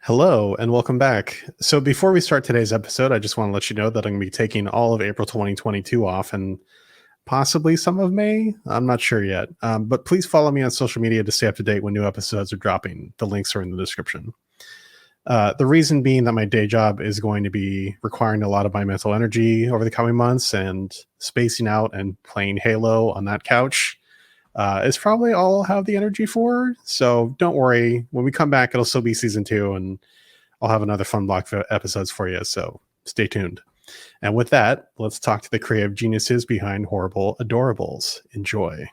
Hello and welcome back. So before we start today's episode, I just want to let you know that I'm going to be taking all of April 2022 off and possibly some of May. I'm not sure yet. But please follow me on social media to stay up to date when new episodes are dropping. The links are in the description. The reason being that my day job is going to be requiring a lot of my mental energy over the coming months, and spacing out and playing Halo on that couch is probably all I'll have the energy for. So don't worry. When we come back, it'll still be season 2, and I'll have another fun block of episodes for you. So stay tuned. And with that, let's talk to the creative geniuses behind Horrible Adorables. Enjoy.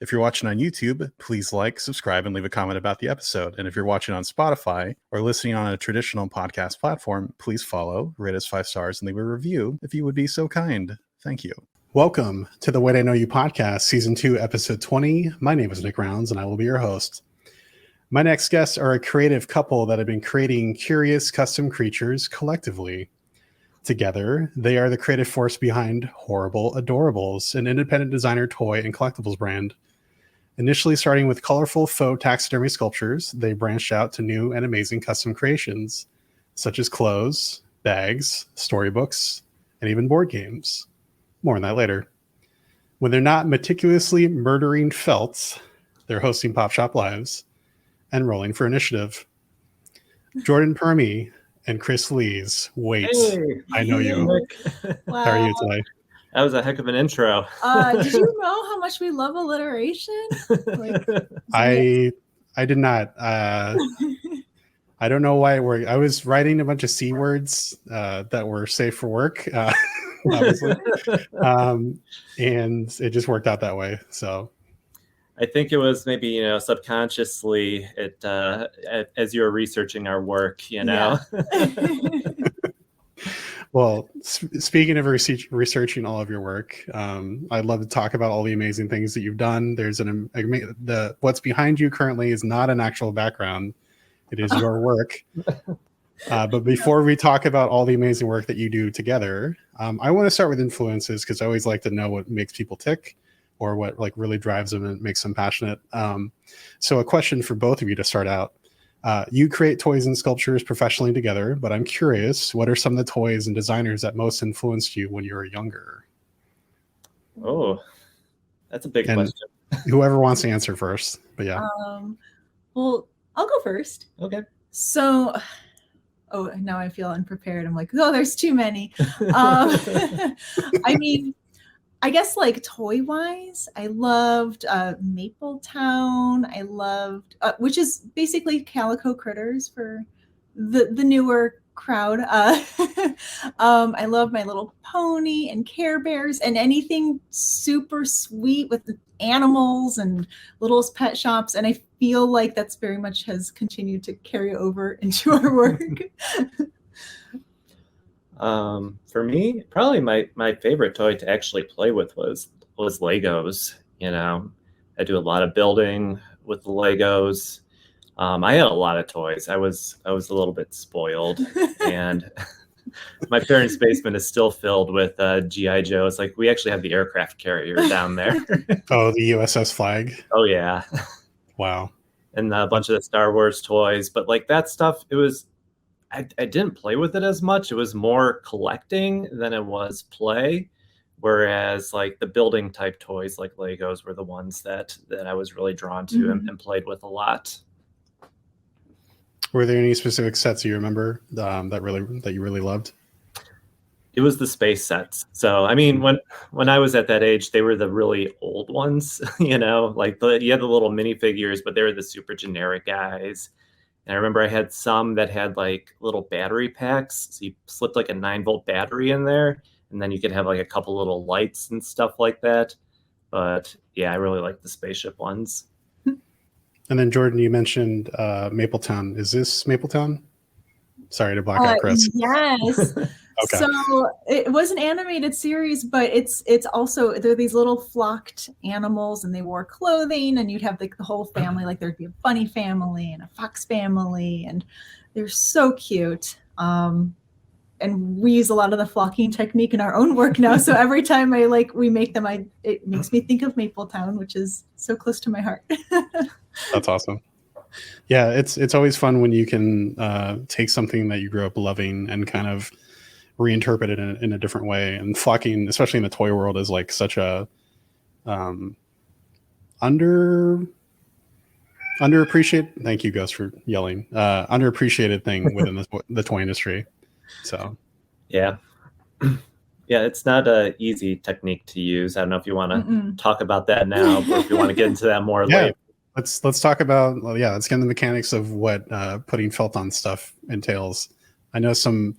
If you're watching on YouTube, please like, subscribe, and leave a comment about the episode. And if you're watching on Spotify or listening on a traditional podcast platform, please follow, rate us 5 stars, and leave a review if you would be so kind. Thank you. Welcome to the Wait I Know You podcast, Season 2, Episode 20. My name is Nick Rounds, and I will be your host. My next guests are a creative couple that have been creating curious custom creatures collectively. Together, they are the creative force behind Horrible Adorables, an independent designer toy and collectibles brand. Initially starting with colorful faux taxidermy sculptures, they branched out to new and amazing custom creations, such as clothes, bags, storybooks, and even board games. More on that later. When they're not meticulously murdering felts, they're hosting Pop Shop Lives and rolling for initiative. Jordan Perme and Chris Lees. Wait, hey, I know you. Wow. How are you today? That was a heck of an intro. Did you know how much we love alliteration? I did not. I don't know why it worked. I was writing a bunch of C words that were safe for work, obviously, and it just worked out that way. So I think it was maybe, subconsciously as you were researching our work, Yeah. Well, speaking of researching all of your work, I'd love to talk about all the amazing things that you've done. There's what's behind you currently is not an actual background. It is your work. But before we talk about all the amazing work that you do together, I want to start with influences, because I always like to know what makes people tick or what really drives them and makes them passionate. So a question for both of you to start out. You create toys and sculptures professionally together, but I'm curious, what are some of the toys and designers that most influenced you when you were younger? Oh, that's a big question. Whoever wants to answer first, but yeah. Well, I'll go first. Okay. So, now I feel unprepared. I'm like, there's too many. I mean, I guess toy-wise, I loved Mapletown. I loved, which is basically Calico Critters for the newer crowd. I love My Little Pony and Care Bears and anything super sweet with the animals and little pet shops. And I feel like that's very much has continued to carry over into our work. For me, probably my favorite toy to actually play with was Legos. I do a lot of building with the Legos. I had a lot of toys. I was a little bit spoiled, and my parents' basement is still filled with G.I. Joes. We actually have the aircraft carrier down there. Oh, the USS Flag. Oh yeah. Wow. And a bunch of the Star Wars toys, but that stuff, it was. I didn't play with it as much. It was more collecting than it was play. Whereas the building type toys like Legos were the ones that I was really drawn to and played with a lot. Were there any specific sets you remember that you really loved? It was the space sets. So, I mean, when I was at that age, they were the really old ones, you had the little minifigures, but they were the super generic guys. And I remember I had some that had little battery packs. So you slipped a 9-volt battery in there, and then you could have a couple little lights and stuff like that. But yeah, I really like the spaceship ones. And then Jordan, you mentioned Mapletown. Is this Mapletown? Sorry to block out Chris. Yes. Okay. So it was an animated series, but it's also, they're these little flocked animals, and they wore clothing, and you'd have like the whole family, like there'd be a bunny family and a fox family, and they're so cute. And we use a lot of the flocking technique in our own work now. So every time we make them, it makes me think of Mapletown, which is so close to my heart. That's awesome. Yeah, it's always fun when you can take something that you grew up loving and kind of reinterpret it in a different way. And flocking, especially in the toy world, is like such a underappreciated. Thank you, Gus, for yelling. Underappreciated thing within the toy industry. So, yeah, it's not an easy technique to use. I don't know if you want to talk about that now, or if you want to get into that more later. Let's talk about. Well, yeah, let's get into the mechanics of what putting felt on stuff entails. I know some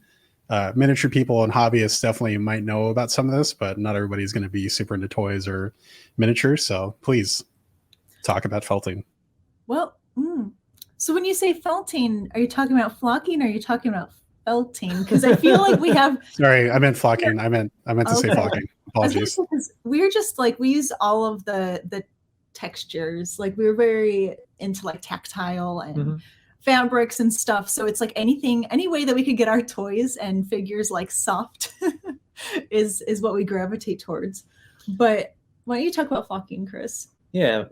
miniature people and hobbyists definitely might know about some of this, but not everybody's going to be super into toys or miniatures. So please talk about felting. Well, so when you say felting, are you talking about flocking, or are you talking about felting? Because I feel like we have. Sorry, I meant flocking. I meant to say flocking. Apologies. We're just like, we use all of the textures. Like, we were very into like tactile and fabrics and stuff. So it's like any way that we could get our toys and figures like soft is what we gravitate towards. But why don't you talk about flocking, Chris? Yeah,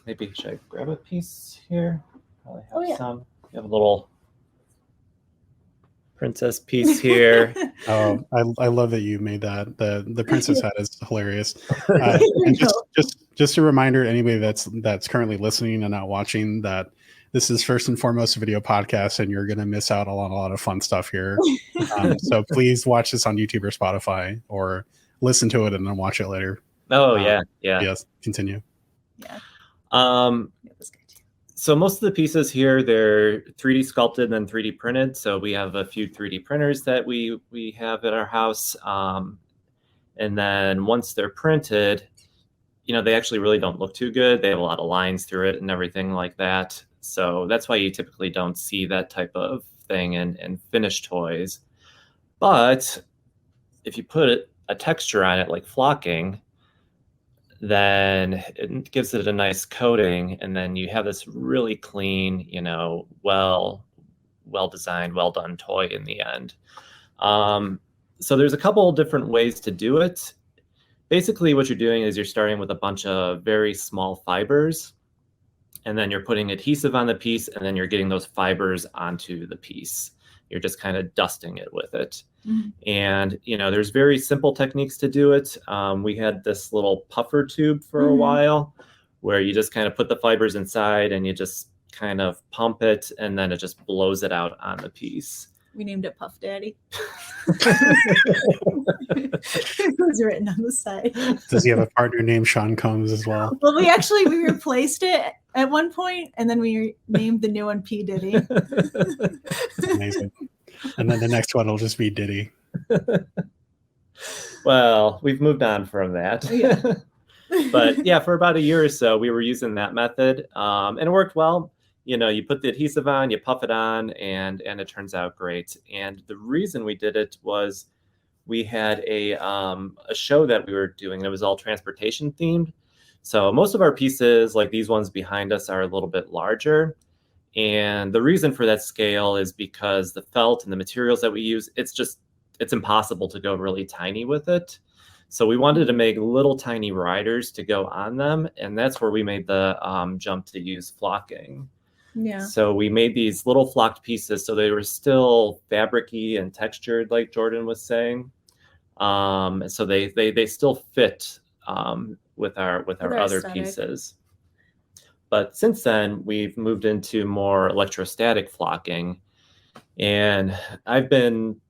maybe should I grab a piece here? Probably have some. You have a little princess piece here. Oh, I love that you made that. The princess hat is hilarious. And just a reminder, anybody that's currently listening and not watching, that this is first and foremost a video podcast, and you're going to miss out on a lot of fun stuff here. So please watch this on YouTube or Spotify, or listen to it and then watch it later. Oh, yeah. Yes, continue. Yeah. So most of the pieces here, they're 3D sculpted and then 3D printed. So we have a few 3D printers that we have at our house. And then once they're printed, they actually really don't look too good. They have a lot of lines through it and everything like that. So that's why you typically don't see that type of thing in finished toys. But if you put a texture on it, like flocking, then it gives it a nice coating, and then you have this really clean, well designed, well done toy in the end. So there's a couple different ways to do it. Basically, what you're doing is you're starting with a bunch of very small fibers, and then you're putting adhesive on the piece, and then you're getting those fibers onto the piece. You're just kind of dusting it with it. And, there's very simple techniques to do it. We had this little puffer tube for a while, where you just kind of put the fibers inside and you just kind of pump it, and then it just blows it out on the piece. We named it Puff Daddy. It was written on the side. Does he have a partner named Sean Combs as well? Well, we replaced it at one point, and then we named the new one P. Diddy. That's amazing. And then the next one will just be Diddy. Well, we've moved on from that. Yeah. But yeah, for about a year or so, we were using that method, and it worked well. You put the adhesive on, you puff it on, and it turns out great. And the reason we did it was we had a show that we were doing. It was all transportation themed. So most of our pieces, like these ones behind us, are a little bit larger. And the reason for that scale is because the felt and the materials that we use, it's impossible to go really tiny with it. So we wanted to make little tiny riders to go on them. And that's where we made the jump to use flocking. Yeah. So we made these little flocked pieces, so they were still fabric-y and textured, like Jordan was saying. So they still fit with our other aesthetic. pieces. But since then, we've moved into more electrostatic flocking, and I've been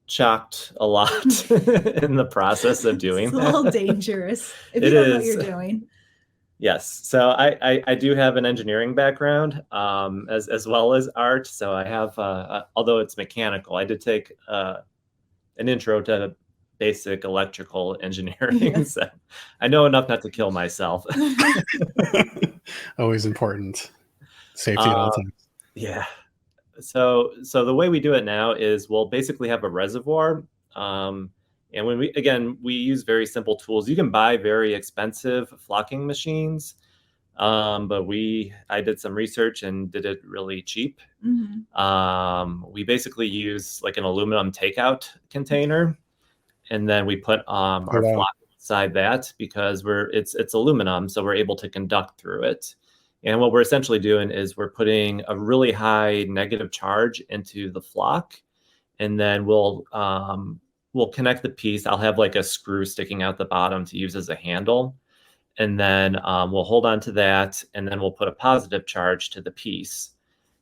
shocked a lot in the process of doing that. It's a little dangerous if you It don't know what is. you're doing. Yes. So I do have an engineering background as well as art. So I have, although it's mechanical, I did take an intro to basic electrical engineering. Yes. So I know enough not to kill myself. Always important. Safety at all times. Yeah. So the way we do it now is we'll basically have a reservoir, And when we use very simple tools. You can buy very expensive flocking machines, but I did some research and did it really cheap. We basically use like an aluminum takeout container, and then we put our flock inside that because it's aluminum, so we're able to conduct through it. And what we're essentially doing is we're putting a really high negative charge into the flock, and then we'll connect the piece. I'll have like a screw sticking out the bottom to use as a handle. And then we'll hold on to that, and then we'll put a positive charge to the piece.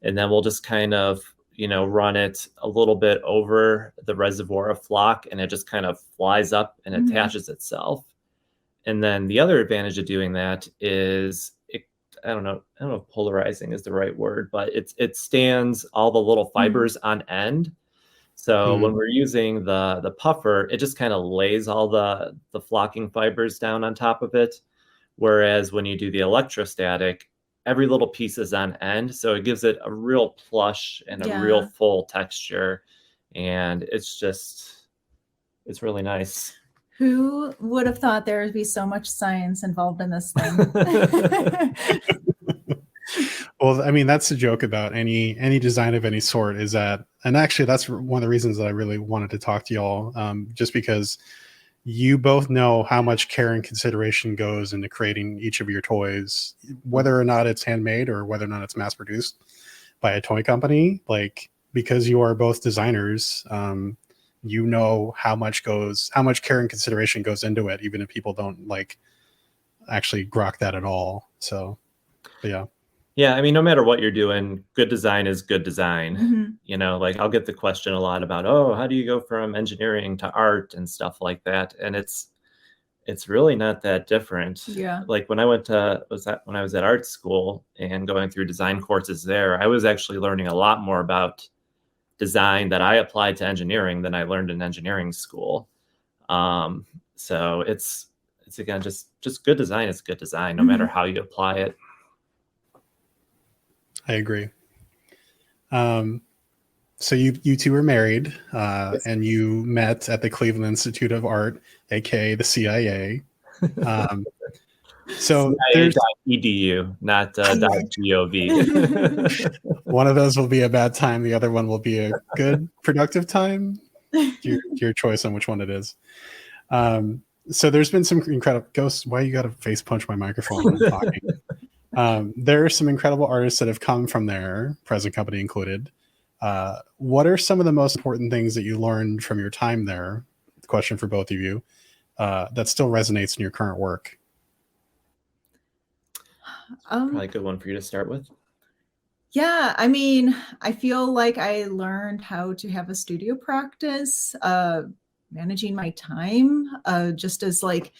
And then we'll just kind of, run it a little bit over the reservoir of flock, and it just kind of flies up and attaches itself. And then the other advantage of doing that is, I don't know if polarizing is the right word, but it stands all the little fibers on end. So when we're using the puffer, it just kind of lays all the flocking fibers down on top of it. Whereas when you do the electrostatic, every little piece is on end. So it gives it a real plush and a real full texture. And it's really nice. Who would have thought there would be so much science involved in this thing? Well, I mean, that's the joke about any design of any sort is that, and actually that's one of the reasons that I really wanted to talk to y'all, just because you both know how much care and consideration goes into creating each of your toys, whether or not it's handmade or whether or not it's mass produced by a toy company. Like, because you are both designers, you know how much care and consideration goes into it, even if people don't like actually grok that at all. So, yeah. Yeah, I mean, no matter what you're doing, good design is good design. Like I'll get the question a lot about, how do you go from engineering to art and stuff like that? And it's really not that different. Yeah. Like when I was at art school and going through design courses there, I was actually learning a lot more about design that I applied to engineering than I learned in engineering school. So it's again, just good design is good design, no matter how you apply it. I agree. So you two were married, Yes. and you met at the Cleveland Institute of Art, aka the CIA. So CIA.edu, not .gov. One of those will be a bad time. The other one will be a good, productive time. Your choice on which one it is. So there's been some incredible ghosts. Why you got to face punch my microphone when I'm talking? There are some incredible artists that have come from there, present company included. What are some of the most important things that you learned from your time there? Question for both of you, that still resonates in your current work. Probably a good one for you to start with. Yeah, I mean, I feel like I learned how to have a studio practice, managing my time, just as like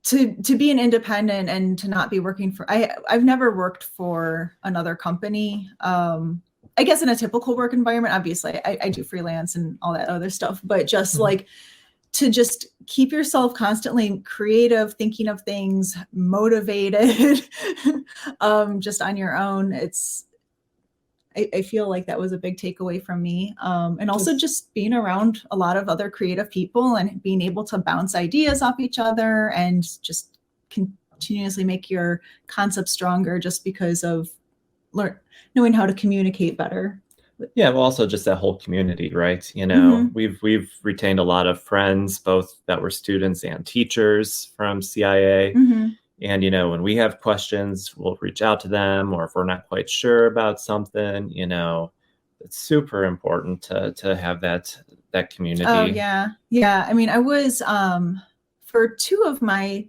to be an independent and to not be working for, I've never worked for another company. I guess in a typical work environment, obviously I do freelance and all that other stuff, but just like to just keep yourself constantly creative, thinking of things, motivated, just on your own. I feel like that was a big takeaway from me. And also just being around a lot of other creative people and being able to bounce ideas off each other and just continuously make your concept stronger just because of knowing how to communicate better. Yeah, well, also just that whole community, right? We've retained a lot of friends, both that were students and teachers from CIA. And, when we have questions, we'll reach out to them, or if we're not quite sure about something, it's super important to have that community. Oh, yeah. Yeah. I mean, I was, for two of my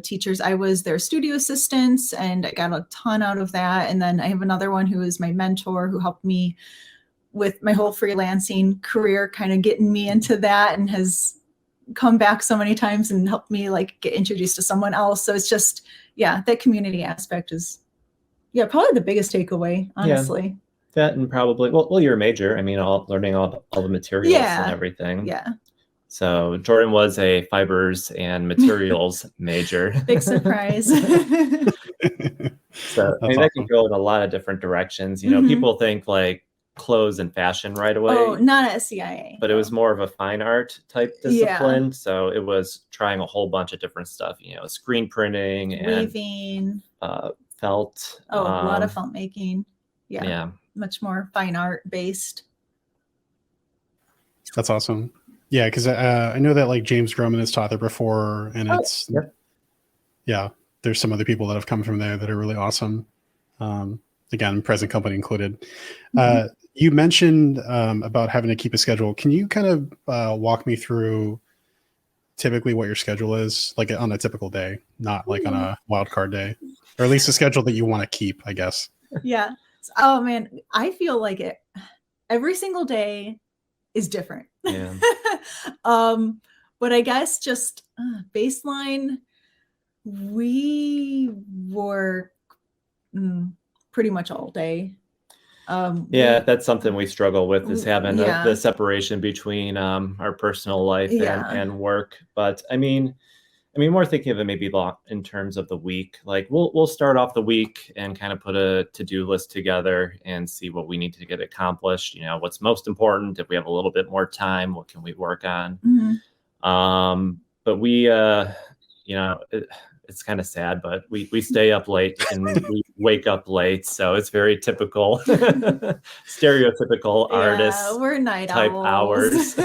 teachers, I was their studio assistants and I got a ton out of that. And then I have another one who is my mentor who helped me with my whole freelancing career, kind of getting me into that, and has come back so many times and helped me like get introduced to someone else. So it's just, that community aspect is, probably the biggest takeaway, honestly. Yeah, that and probably, well, your major, I mean, learning all the materials and everything. Yeah. So Jordan was a fibers and materials major. Big surprise. So I mean, that can go in a lot of different directions. People think like clothes and fashion right away. Oh, not at CIA. But it was more of a fine art type discipline. So it was trying a whole bunch of different stuff, screen printing and weaving, felt. a lot of felt making. Yeah. Much more fine art based. That's awesome. Yeah, because I know that like James Groman has taught there before, and it's there's some other people that have come from there that are really awesome. Again, present company included. You mentioned about having to keep a schedule. Can you kind of walk me through typically what your schedule is, like on a typical day, not like on a wild card day, or at least a schedule that you want to keep, I guess? Yeah. Oh man, I feel like it. Every single day is different. Yeah. But I guess just baseline, we work pretty much all day. That's something we struggle with, is having the separation between our personal life and work. But I mean, more thinking of it maybe in terms of the week. Like we'll start off the week and kind of put a to-do list together and see what we need to get accomplished. What's most important. If we have a little bit more time, what can we work on? But we, it's kind of sad, but we stay up late and we wake up late. So it's very typical, stereotypical artist. We're night type owls. hours.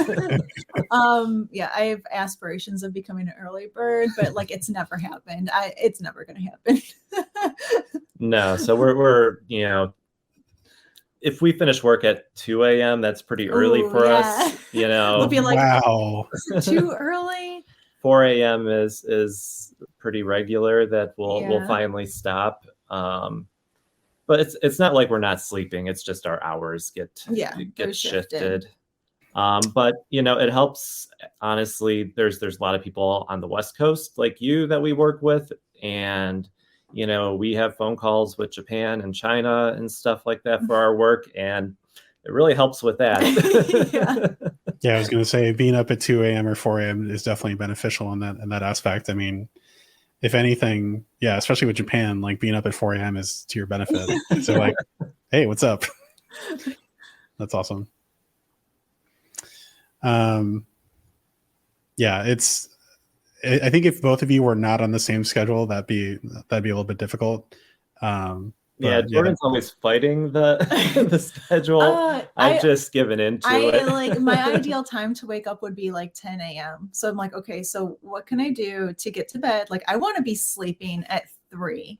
I have aspirations of becoming an early bird, but like it's never happened. It's never going to happen. No. So we're if we finish work at 2 a.m., that's pretty early for us. We'll be like, wow, too early. 4 a.m. is pretty regular that we'll finally stop. But it's not like we're not sleeping. It's just our hours get shifted. But it helps. Honestly, there's a lot of people on the West Coast like you that we work with, and we have phone calls with Japan and China and stuff like that for our work, and it really helps with that. Yeah, I was going to say being up at 2 a.m. or 4 a.m. is definitely beneficial in that aspect. I mean, if anything, especially with Japan, like being up at 4 a.m. is to your benefit. So like, hey, what's up? That's awesome. I think if both of you were not on the same schedule, that'd be a little bit difficult. Jordan's always fighting the schedule. I've just given into it. Like my ideal time to wake up would be like 10 a.m. So I'm like, okay, so what can I do to get to bed? Like I want to be sleeping at 3.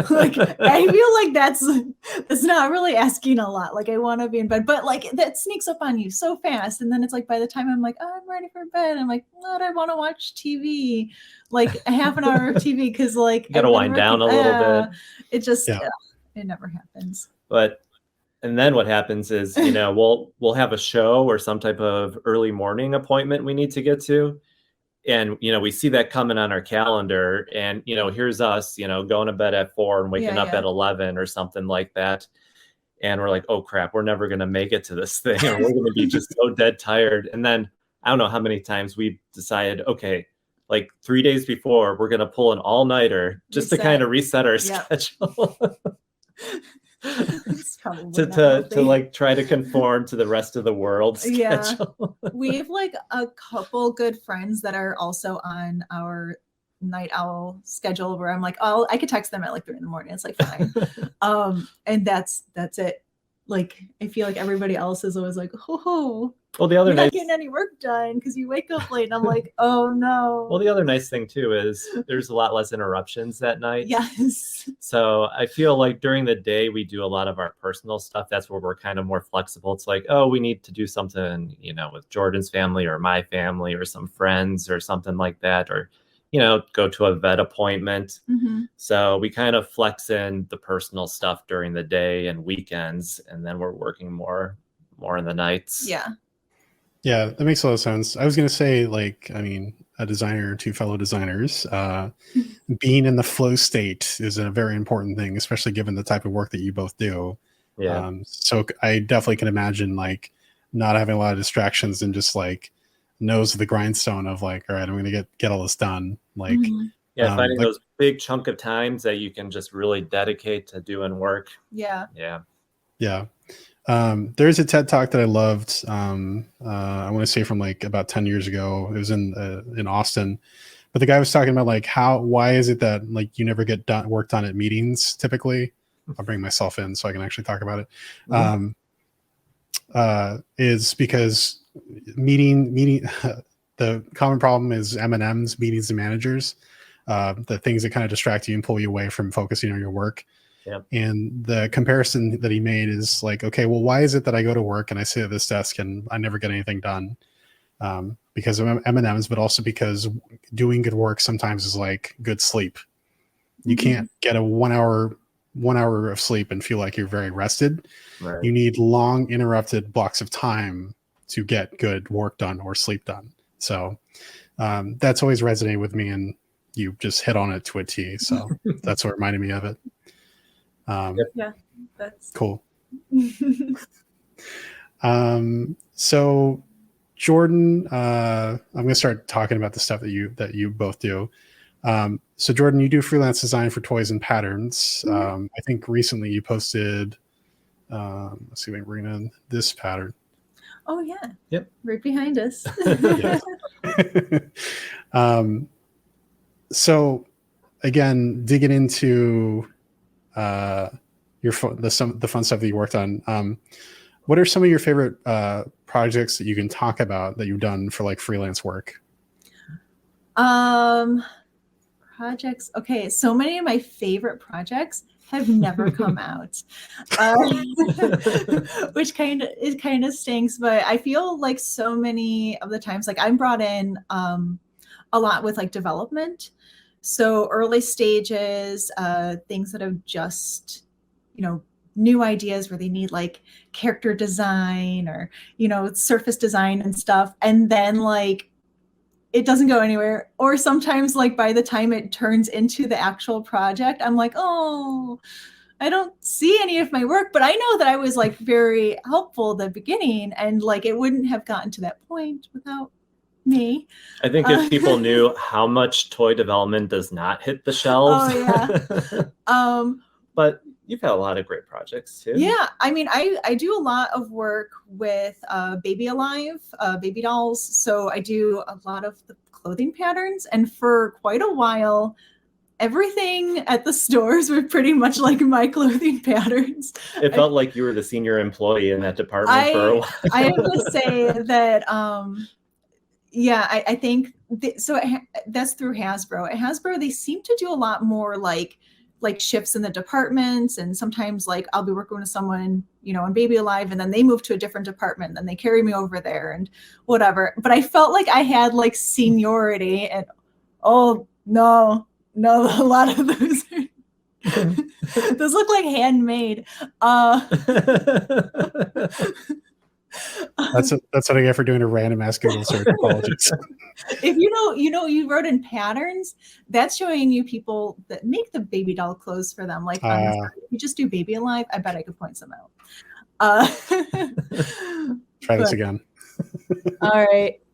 Like I feel like that's not really asking a lot. Like I want to be in bed, but like that sneaks up on you so fast. And then it's like by the time I'm like, oh, I'm ready for bed, I'm like, Lord, I want to watch TV, like a half an hour of TV, because like you gotta wind down a little bit. It just it never happens. And then what happens is we'll have a show or some type of early morning appointment we need to get to. And, we see that coming on our calendar, and, here's us, going to bed at 4 and waking up at 11 or something like that. And we're like, oh crap, we're never going to make it to this thing. And we're going to be just so dead tired. And then I don't know how many times we decided, okay, like 3 days before, we're going to pull an all-nighter just to kind of reset our schedule. to like try to conform to the rest of the world's schedule. We have like a couple good friends that are also on our night owl schedule where I'm like, oh, I could text them at like 3 a.m. It's like fine. And that's it. Like I feel like everybody else is always like, oh, well, the other you're not getting any work done because you wake up late. And I'm like, oh no. Well, the other nice thing too is there's a lot less interruptions that night. Yes. So I feel like during the day we do a lot of our personal stuff. That's where we're kind of more flexible. It's like, oh, we need to do something, with Jordan's family or my family or some friends or something like that, or go to a vet appointment. So we kind of flex in the personal stuff during the day and weekends, and then we're working more in the nights. Yeah, that makes a lot of sense. I was going to say, like, I mean, a designer, 2 fellow designers, being in the flow state is a very important thing, especially given the type of work that you both do. Yeah. So I definitely can imagine like not having a lot of distractions and just like nose of the grindstone of like, all right, I'm going to get all this done. Like, finding those big chunk of times that you can just really dedicate to doing work. Yeah. There's a TED Talk that I loved. I want to say from like about 10 years ago. It was in Austin, but the guy was talking about like why is it that like you never get work done at meetings typically? I'll bring myself in so I can actually talk about it. Is because meeting the common problem is M&Ms, meetings and managers, the things that kind of distract you and pull you away from focusing on your work. Yep. And the comparison that he made is like, okay, well, why is it that I go to work and I sit at this desk and I never get anything done? Because of M&Ms, but also because doing good work sometimes is like good sleep. You can't get a 1 hour of sleep and feel like you're very rested. Right. You need long interrupted blocks of time to get good work done or sleep done. So that's always resonated with me, and you just hit on it to a T. So that's what reminded me of it. Yeah, that's cool. So Jordan, I'm going to start talking about the stuff that you both do. So Jordan, you do freelance design for toys and patterns. I think recently you posted, let's see if I can bring in this pattern. Oh yeah. Yep. Right behind us. So again, digging into the fun stuff that you worked on. What are some of your favorite projects that you can talk about that you've done for like freelance work? Projects. Okay, so many of my favorite projects have never come out, which kind of stinks. But I feel like so many of the times, like I'm brought in a lot with like development. So early stages, things that have just, new ideas where they need like character design or, surface design and stuff. And then like, it doesn't go anywhere. Or sometimes like by the time it turns into the actual project, I'm like, oh, I don't see any of my work, but I know that I was like very helpful at the beginning and like, it wouldn't have gotten to that point without me. I think if people knew how much toy development does not hit the shelves. Oh yeah. But you've had a lot of great projects too. Yeah, I mean, I do a lot of work with Baby Alive, baby dolls. So I do a lot of the clothing patterns, and for quite a while, everything at the stores were pretty much like my clothing patterns. It felt like you were the senior employee in that department for a while. I have to say that, yeah, I think that's through Hasbro. At Hasbro, they seem to do a lot more like shifts in the departments, and sometimes like I'll be working with someone, on Baby Alive, and then they move to a different department, and then they carry me over there and whatever. But I felt like I had like seniority, and oh no, a lot of those those look like handmade. That's what I get for doing a random ass Google search. Apologies. If you wrote in patterns, that's showing you people that make the baby doll clothes for them. Like if you just do Baby Alive, I bet I could point some out. Try this again. All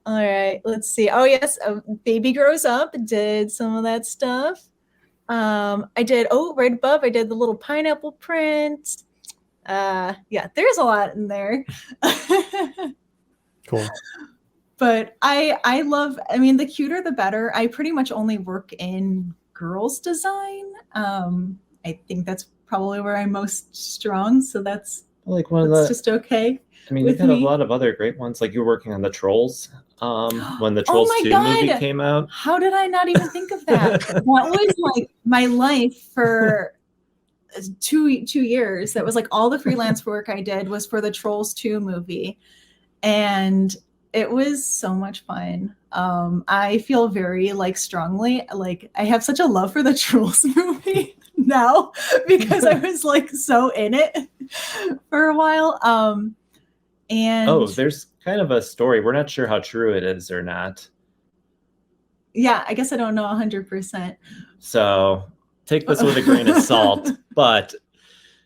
right. Let's see. Oh yes, Baby Grows Up. Did some of that stuff. I did. Oh, right above, I did the little pineapple print. Yeah, there's a lot in there. Cool. But I love, the cuter the better. I pretty much only work in girls design. I think that's probably where I'm most strong. So that's like that's just okay. You've had a lot of other great ones. Like you're working on the Trolls when the Trolls 2 movie came out. How did I not even think of that? That was like my life for 2 years. That was like all the freelance work I did was for the Trolls 2 movie. And it was so much fun. I feel very like strongly, like I have such a love for the Trolls movie now because I was like so in it for a while. And there's kind of a story. We're not sure how true it is or not. Yeah, I guess I don't know 100%. So take this with a grain of salt. But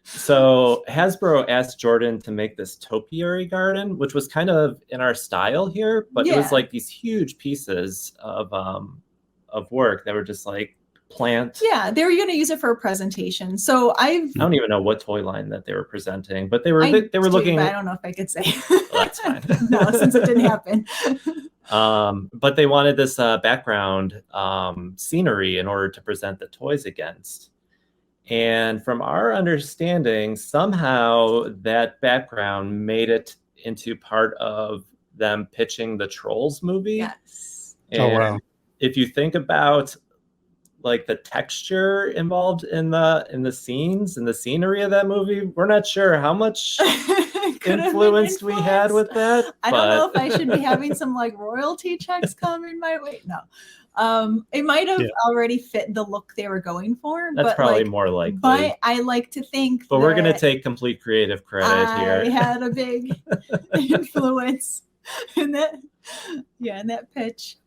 so Hasbro asked Jordan to make this topiary garden, which was kind of in our style here, but it was like these huge pieces of work that were just like plant. Yeah, they were going to use it for a presentation. So I don't even know what toy line that they were presenting, but they were looking. But I don't know if I could say. Well, that's fine. No, since it didn't happen. But they wanted this background scenery in order to present the toys against. And from our understanding, somehow that background made it into part of them pitching the Trolls movie. Yes. And oh wow! If you think about like the texture involved in the scenes and the scenery of that movie, we're not sure how much influence we had with that. I don't know if I should be having some like royalty checks coming my way. No. It might have already fit the look they were going for. That's probably more likely. But I like to think But we're going to take complete creative credit here. I had a big influence in that. Yeah, in that pitch.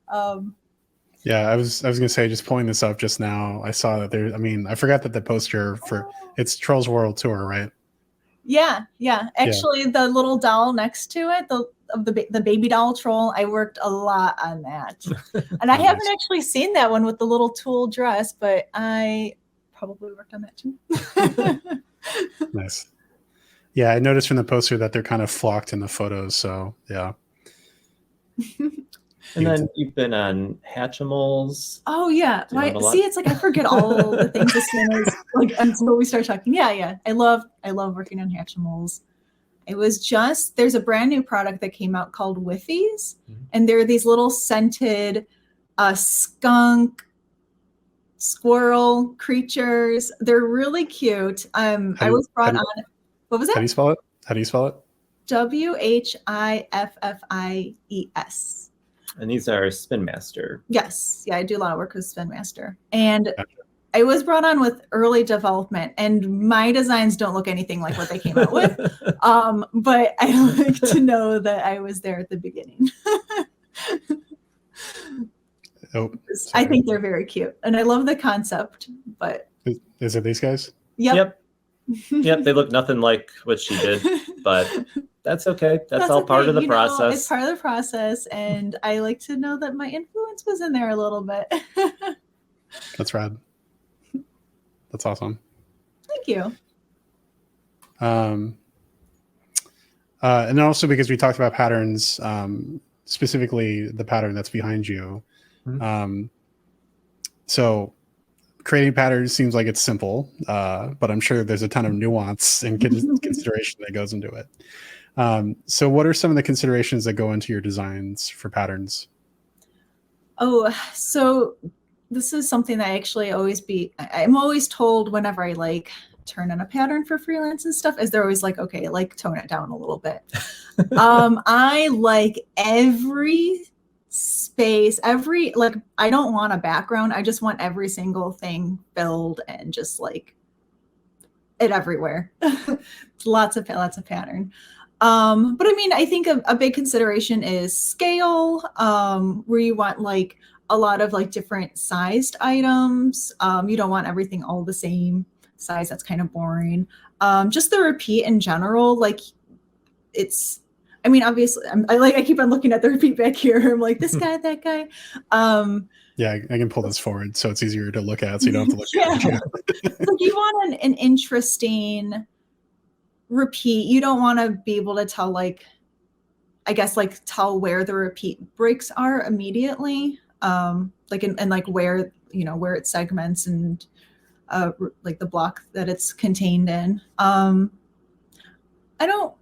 Yeah, I was gonna say, just pulling this up just now, I saw that there. I mean, I forgot that the poster for it's Trolls World Tour, right? Yeah. Actually, the little doll next to it, the baby doll troll, I worked a lot on that, and I haven't actually seen that one with the little tulle dress, but I probably worked on that too. Nice. Yeah, I noticed from the poster that they're kind of flocked in the photos. So yeah. And then you've been on Hatchimals. Oh yeah, right. See, it's like I forget all the things as soon as like until we start talking. Yeah. I love working on Hatchimals. It was just there's a brand new product that came out called Whiffies, and they're these little scented skunk squirrel creatures. They're really cute. I was brought on. What was that? How do you spell it? WHIFFIES. And these are Spin Master. Yes. Yeah, I do a lot of work with Spin Master. And I was brought on with early development, and my designs don't look anything like what they came out with. But I like to know that I was there at the beginning. I think they're very cute. And I love the concept, but is it these guys? Yep. They look nothing like what she did, but that's okay. That's all part of the process. It's part of the process, and I like to know that my influence was in there a little bit. That's rad. That's awesome. Thank you. And then also because we talked about patterns, specifically the pattern that's behind you. So creating patterns seems like it's simple, but I'm sure there's a ton of nuance and consideration that goes into it. So what are some of the considerations that go into your designs for patterns? Oh, so this is something that I actually I'm always told whenever I like turn in a pattern for freelance and stuff, is they're always like, okay, like tone it down a little bit. I like every space, I don't want a background. I just want every single thing filled and just like it everywhere. lots of pattern. But I mean, I think a big consideration is scale, where you want like a lot of like different sized items. You don't want everything all the same size. That's kind of boring. Just the repeat in general, like I mean, obviously, I keep on looking at the repeat back here. I'm like, this guy, that guy. Yeah, I can pull this forward so it's easier to look at, so you don't have to look at it. So you want an interesting repeat. You don't want to be able to tell, tell where the repeat breaks are immediately. Where it segments and like the block that it's contained in. I don't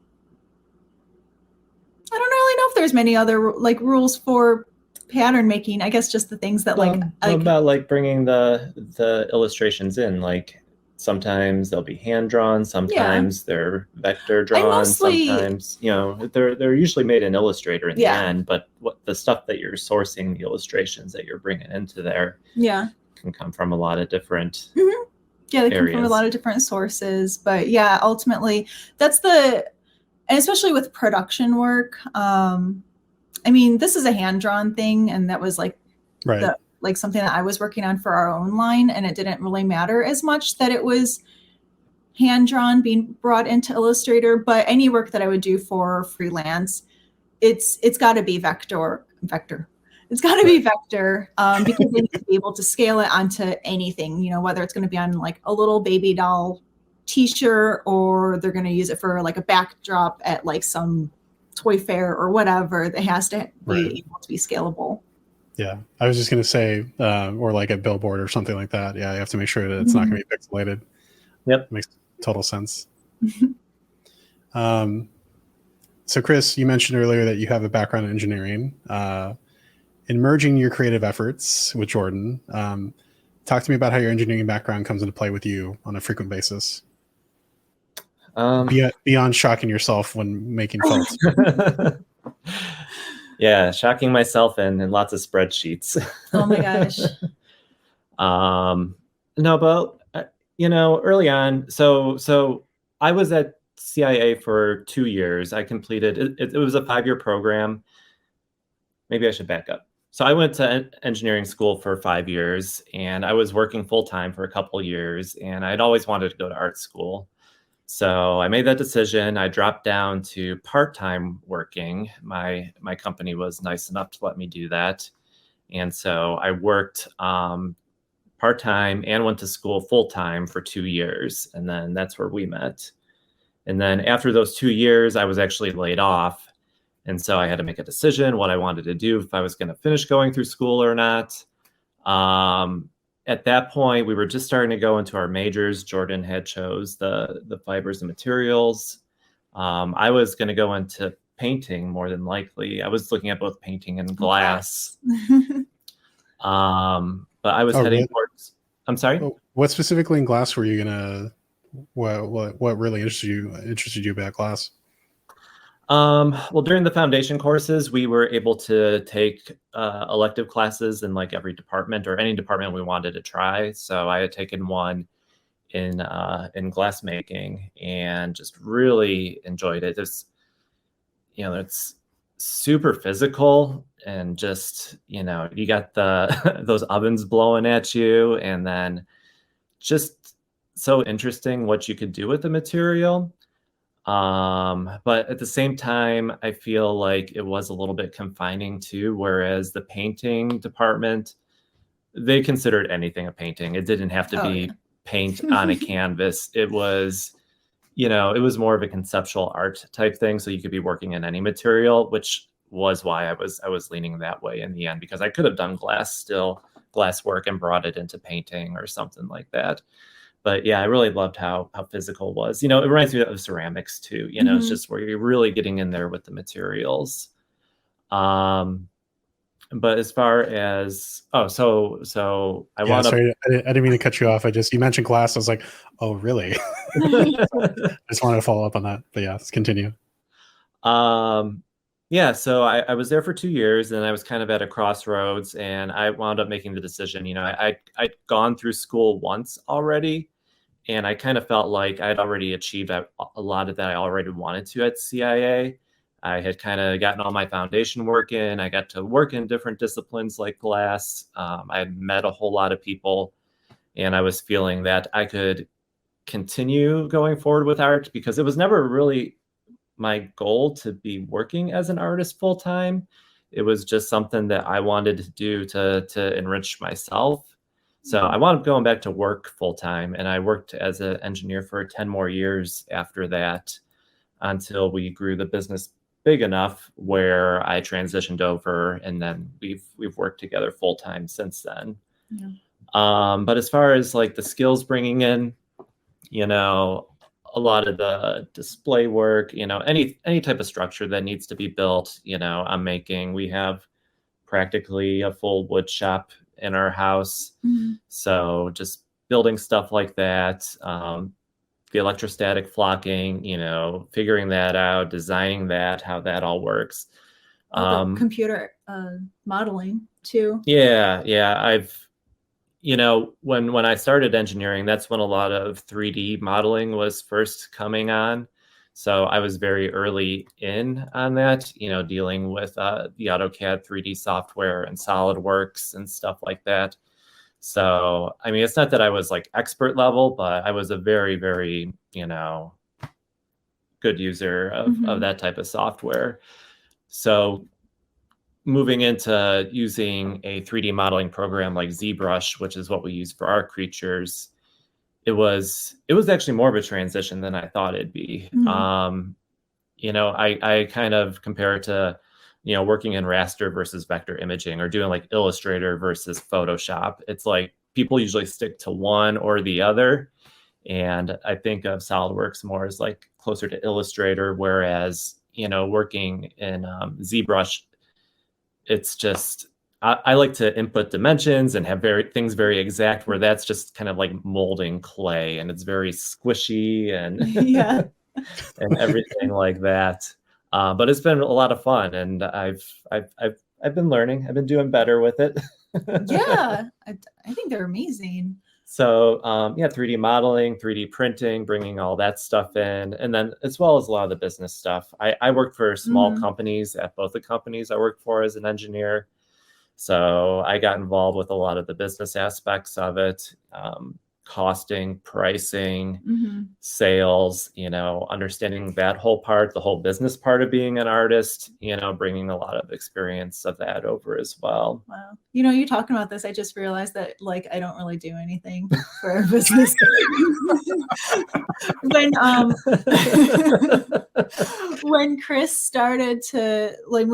really know if there's many other like rules for pattern making. I guess just the things that about bringing the illustrations in. Like sometimes they'll be hand drawn, sometimes they're vector drawn, sometimes they're usually made in Illustrator in the end. But what the stuff that you're sourcing, the illustrations that you're bringing into there, can come from a lot of different. Yeah, they come from a lot of different sources. But yeah, ultimately, and especially with production work, I mean, this is a hand-drawn thing, and that was something that I was working on for our own line, and it didn't really matter as much that it was hand-drawn being brought into Illustrator. But any work that I would do for freelance, it's got to be vector. It's got to be vector because they need to be able to scale it onto anything, whether it's going to be on like a little baby doll t-shirt or they're going to use it for like a backdrop at like some toy fair or whatever. That has to be able to be scalable. Yeah, I was just going to say, or like a billboard or something like that. Yeah, you have to make sure that it's not going to be pixelated. Yep. Makes total sense. So Chris, you mentioned earlier that you have a background in engineering. In merging your creative efforts with Jordan, talk to me about how your engineering background comes into play with you on a frequent basis. Beyond shocking yourself when making felt. Yeah, shocking myself and lots of spreadsheets. Oh my gosh. No, but early on, so I was at CIA for 2 years. I completed it was a 5-year program. Maybe I should back up. So I went to engineering school for 5 years, and I was working full time for a couple of years, and I'd always wanted to go to art school. So I made that decision. I dropped down to part-time working. My company was nice enough to let me do that. And so I worked part-time and went to school full-time for 2 years. And then that's where we met. And then after those 2 years, I was actually laid off. And so I had to make a decision what I wanted to do, if I was going to finish going through school or not. At that point, we were just starting to go into our majors. Jordan had chose the fibers and materials. I was going to go into painting more than likely. I was looking at both painting and glass. But I was heading towards. I'm sorry. What specifically in glass were you gonna? What really interested you about glass? Well, during the foundation courses, we were able to take elective classes in like every department or any department we wanted to try. So I had taken one in glass making and just really enjoyed it. It's super physical and just, you got those ovens blowing at you, and then just so interesting what you could do with the material. But at the same time, I feel like it was a little bit confining too, whereas the painting department, they considered anything a painting. It didn't have to be paint on a canvas. It was, it was more of a conceptual art type thing. So you could be working in any material, which was why I was leaning that way in the end, because I could have done glass work and brought it into painting or something like that. But yeah, I really loved how physical it was. It reminds me of ceramics too. It's just where you're really getting in there with the materials. But as far as so I want to. Sorry, I didn't mean to cut you off. You mentioned glass. I was like, oh really? I just wanted to follow up on that. But yeah, let's continue. Yeah, so I was there for 2 years, and I was kind of at a crossroads, and I wound up making the decision. I'd gone through school once already, and I kind of felt like I'd already achieved a lot of that I already wanted to at CIA. I had kind of gotten all my foundation work in. I got to work in different disciplines like glass. I had met a whole lot of people, and I was feeling that I could continue going forward with art, because it was never really my goal to be working as an artist full time. It was just something that I wanted to do to enrich myself. So I wound up going back to work full time, and I worked as an engineer for 10 more years after that, until we grew the business big enough where I transitioned over, and then we've worked together full time since then. Yeah. But as far as like the skills bringing in, a lot of the display work, any type of structure that needs to be built, I'm making. We have practically a full wood shop in our house. Mm-hmm. So just building stuff like that, the electrostatic flocking, figuring that out, designing that, how that all works. The computer modeling too. Yeah. I've, when I started engineering, that's when a lot of 3D modeling was first coming on. So I was very early in on that, dealing with the AutoCAD 3D software and SolidWorks and stuff like that. So, I mean, it's not that I was like expert level, but I was a very, very, good user of that type of software. So moving into using a 3D modeling program like ZBrush, which is what we use for our creatures, it was actually more of a transition than I thought it'd be. You know, I kind of compare it to, you know, working in raster versus vector imaging, or doing like Illustrator versus Photoshop. It's like people usually stick to one or the other. And I think of SolidWorks more as like closer to Illustrator, whereas, you know, working in ZBrush, it's just, I like to input dimensions and have things very exact, where that's just kind of like molding clay, and it's very squishy and Yeah. and everything like that. But it's been a lot of fun, and I've been learning. I've been doing better with it. Yeah, I think they're amazing. So yeah, 3D modeling, 3D printing, bringing all that stuff in, and then as well as a lot of the business stuff. I worked for small companies at both the companies I worked for as an engineer. So I got involved with a lot of the business aspects of it, costing, pricing, sales, you know, understanding that whole part, the whole business part of being an artist, you know, bringing a lot of experience of that over as well. Wow. You know, you talking about this, I just realized that like I don't really do anything for a business. When Chris started to, like,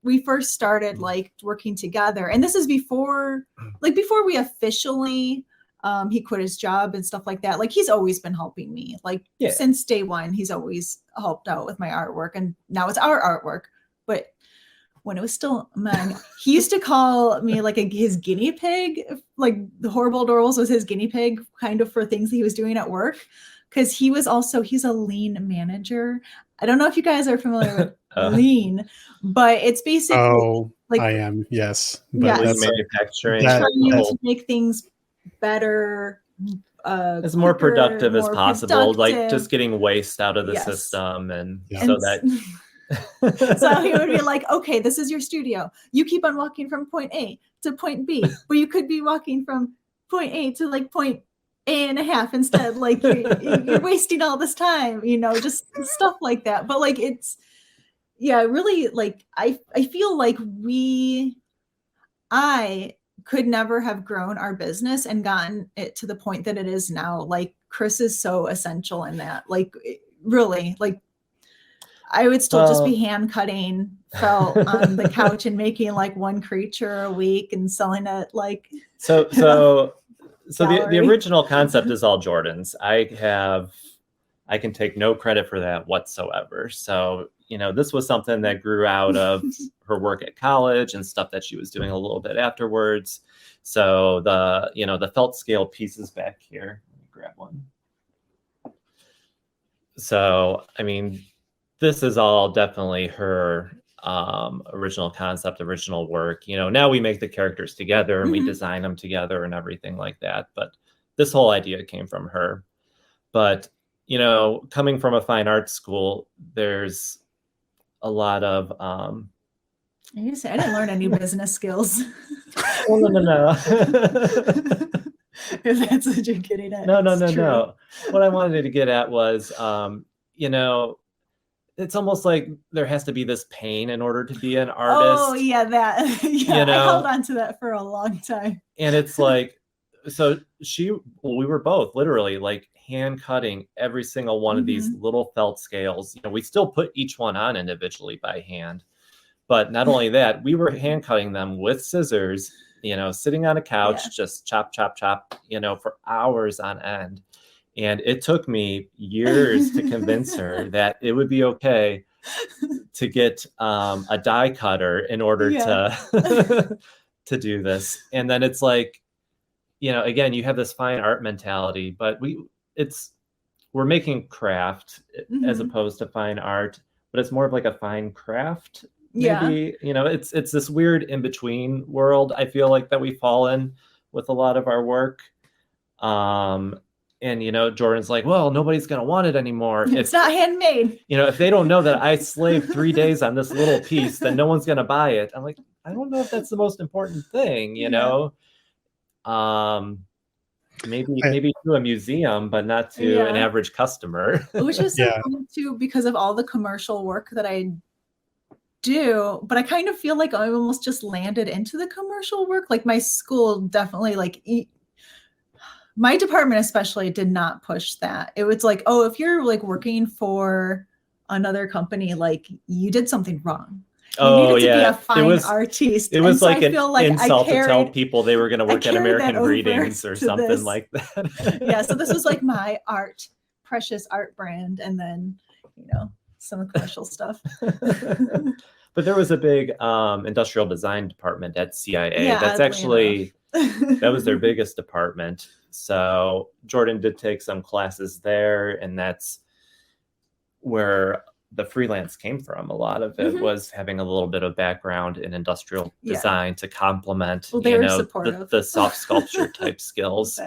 we first started like working together, and this is before we officially he quit his job and stuff like that. Like, he's always been helping me, like since day one. He's always helped out with my artwork, and now it's our artwork. But when it was still mine, he used to call me like his guinea pig. Like, the Horrible Adorals was his guinea pig, kind of, for things that he was doing at work, because he's a lean manager. I don't know if you guys are familiar with lean, but it's basically like, I am, yes. But lean manufacturing, trying to make things better, as more productive as possible, like just getting waste out of the system, and so that so he would be like, okay, this is your studio, you keep on walking from point A to point B, but you could be walking from point A to like point A and a half instead. Like, you're wasting all this time, you know, just stuff like that. But like, it's, yeah, really, like, I feel like I could never have grown our business and gotten it to the point that it is now. Like, Chris is so essential in that. Like, really, like, I would still just be hand cutting felt on the couch and making like one creature a week and selling it, like. So the original concept is all Jordan's. I can take no credit for that whatsoever. So, you know, this was something that grew out of her work at college and stuff that she was doing a little bit afterwards. So the felt scale pieces back here, let me grab one. So, I mean, this is all definitely her original concept, original work. You know, now we make the characters together and we design them together and everything like that. But this whole idea came from her. But, you know, coming from a fine arts school, there's a lot of I didn't learn any business skills. No. If that's what you're getting at. No. What I wanted to get at was, you know, it's almost like there has to be this pain in order to be an artist. Oh, yeah, that. Yeah, you know? I held on to that for a long time. And it's like, so we were both literally like hand cutting every single one of these little felt scales. You know, we still put each one on individually by hand. But not only that, we were hand cutting them with scissors, you know, sitting on a couch, just chop, chop, chop, you know, for hours on end. And it took me years to convince her that it would be okay to get a die cutter in order to do this. And then it's like, you know, again, you have this fine art mentality, but we're making craft as opposed to fine art, but it's more of like a fine craft. Maybe, you know, it's this weird in between world, I feel like, that we fall in with a lot of our work. And, you know, Jordan's like, well, nobody's going to want it anymore. It's not handmade. You know, if they don't know that I slaved 3 days on this little piece, then no one's going to buy it. I'm like, I don't know if that's the most important thing, you know? Maybe to a museum, but not to an average customer. Which is so funny too, because of all the commercial work that I do, but I kind of feel like I almost just landed into the commercial work. Like my school definitely like my department especially did not push that. It was like, oh, if you're like working for another company, like you did something wrong. You needed to be a fine artist. It was so like an insult to tell people they were going to work at American Greetings or something like that. Yeah, so this was like my precious art brand, and then, you know, some commercial stuff. But there was a big industrial design department at CIA. Yeah, that's actually, that was their biggest department. So Jordan did take some classes there, and that's where the freelance came from. A lot of it was having a little bit of background in industrial design to complement, the soft sculpture type skills.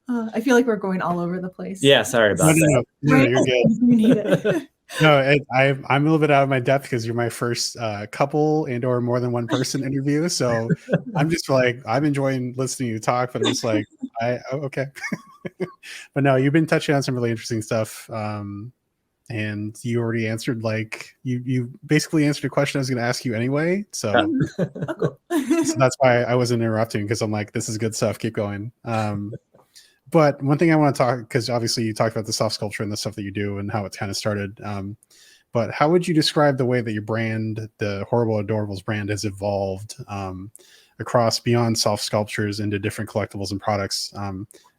I feel like we're going all over the place. Yeah, sorry about that. No, you're good. You need it. No, I'm a little bit out of my depth because you're my first couple and or more than one person interview. So I'm just like, I'm enjoying listening to you talk, but I'm just like, okay. But no, you've been touching on some really interesting stuff. And you already answered, like, you basically answered a question I was going to ask you anyway. So, so that's why I wasn't interrupting, because I'm like, this is good stuff. Keep going. But one thing I want to talk, because obviously you talked about the soft sculpture and the stuff that you do and how it's kind of started. But how would you describe the way that your brand, the Horrible Adorables brand, has evolved across beyond soft sculptures into different collectibles and products?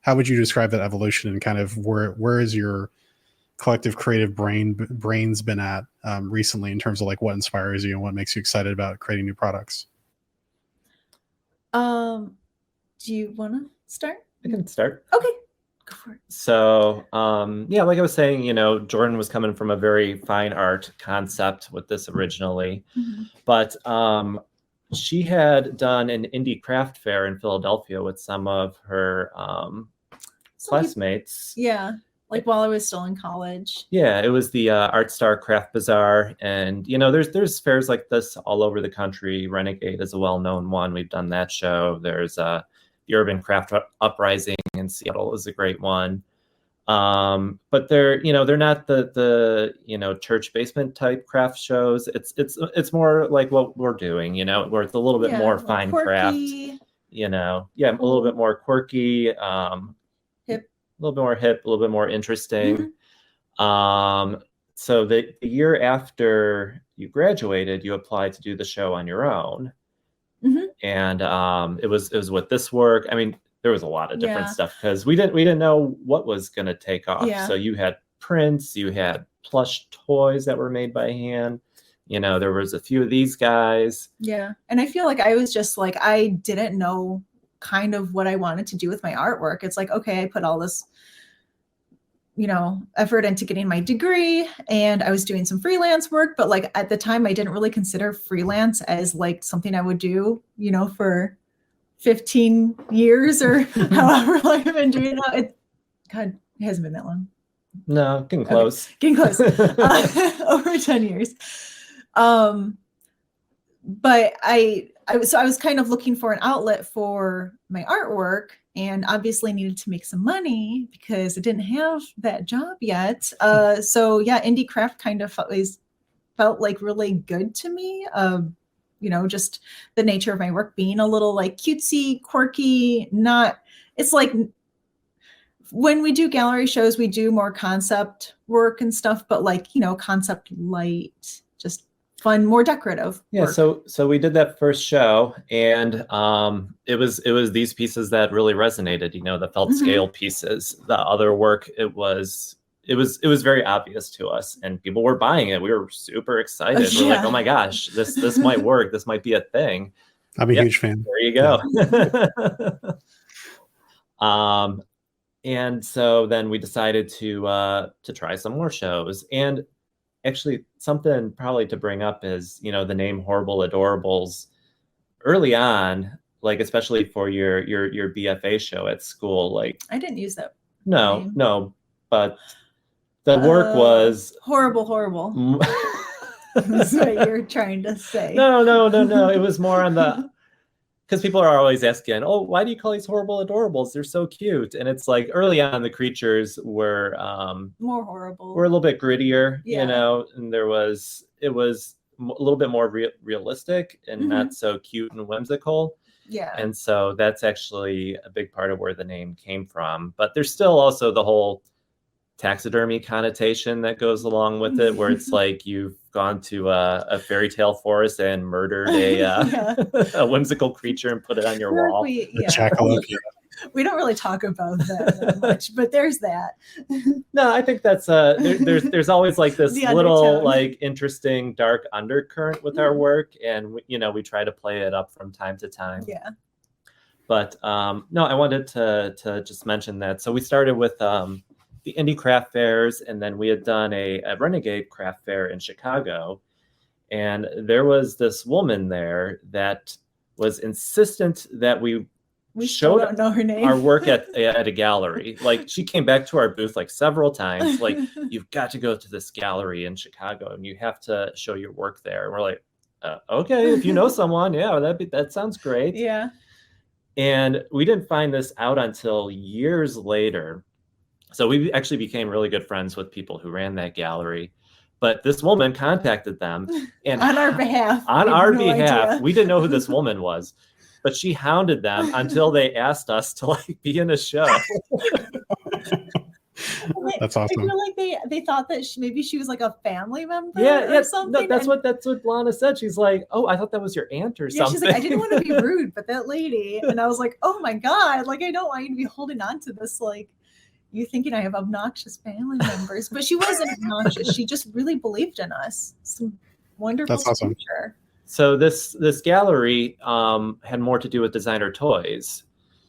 How would you describe that evolution, and kind of where is your collective creative brains been at recently in terms of like what inspires you and what makes you excited about creating new products? Do you want to start? I can start. Okay, go for it. So, yeah, like I was saying, Jordan was coming from a very fine art concept with this originally, but she had done an indie craft fair in Philadelphia with some of her classmates. Yeah, like while I was still in college. Yeah, it was the Art Star Craft Bazaar, and there's fairs like this all over the country. Renegade is a well-known one. We've done that show. There's the Urban Craft Uprising in Seattle is a great one. But they're not the church basement type craft shows. It's more like what we're doing, where it's a little bit more fine craft, a little bit more quirky, hip, a little bit more hip, a little bit more interesting. So the year after you graduated, you applied to do the show on your own. And it was with this work. I mean, there was a lot of different stuff because we didn't know what was going to take off. So you had prints, you had plush toys that were made by hand. There was a few of these guys. Yeah. And I feel like I was just like, I didn't know kind of what I wanted to do with my artwork. It's like, okay, I put all this, effort into getting my degree, and I was doing some freelance work, but like at the time I didn't really consider freelance as like something I would do, for 15 years or however long I've been doing it. God, it hasn't been that long. No, getting close. Okay. Getting close. Over 10 years. But I was kind of looking for an outlet for my artwork, and obviously needed to make some money because I didn't have that job yet. So yeah, indie craft kind of always felt like really good to me. Just the nature of my work being a little like cutesy, quirky, it's like when we do gallery shows, we do more concept work and stuff, but like, concept light, just fun, more decorative work. So we did that first show, and it was these pieces that really resonated, the felt scale pieces. The other work, it was very obvious to us, and people were buying it. We were super excited. We're like, oh my gosh, this might work. This might be a thing. I'm a huge fan. There you go. And so then we decided to try some more shows. And actually, something probably to bring up is, the name Horrible Adorables early on, like especially for your BFA show at school. Like, I didn't use that. No, but the work was horrible. That's what you're trying to say. No. It was more on the, because people are always asking, oh, why do you call these Horrible Adorables? They're so cute. And it's like early on, the creatures were more horrible. Were a little bit grittier, and it it was a little bit more realistic and not so cute and whimsical. Yeah. And so that's actually a big part of where the name came from. But there's still also the whole taxidermy connotation that goes along with it, where it's like you've gone to a fairy tale forest and murdered a whimsical creature and put it on your wall. We don't really talk about that much, but there's that. No, I think that's there's always like this little like interesting dark undercurrent with our work, and we try to play it up from time to time. Yeah. But no, I wanted to just mention that. So we started with the indie craft fairs, and then we had done a renegade craft fair in Chicago, and there was this woman there that was insistent that we showed don't know her name. Our work at a gallery. Like, she came back to our booth like several times, like, you've got to go to this gallery in Chicago and you have to show your work there. And we're like, okay, if you know someone, yeah, that sounds great. Yeah. And we didn't find this out until years later. So we actually became really good friends with people who ran that gallery. But this woman contacted them, and on our behalf. On our behalf, we didn't know who this woman was, but she hounded them until they asked us to like be in a show. That's awesome. I feel like they thought that maybe she was like a family member. Or something. No, that's what Lana said. She's like, "Oh, I thought that was your aunt or something." She's like, "I didn't want to be rude, but that lady," and I was like, "Oh my god! Like, I don't want you to be holding on to this like." You thinking I have obnoxious family members, but she wasn't obnoxious. She just really believed in us. Some wonderful. That's awesome. Future. So this gallery had more to do with designer toys.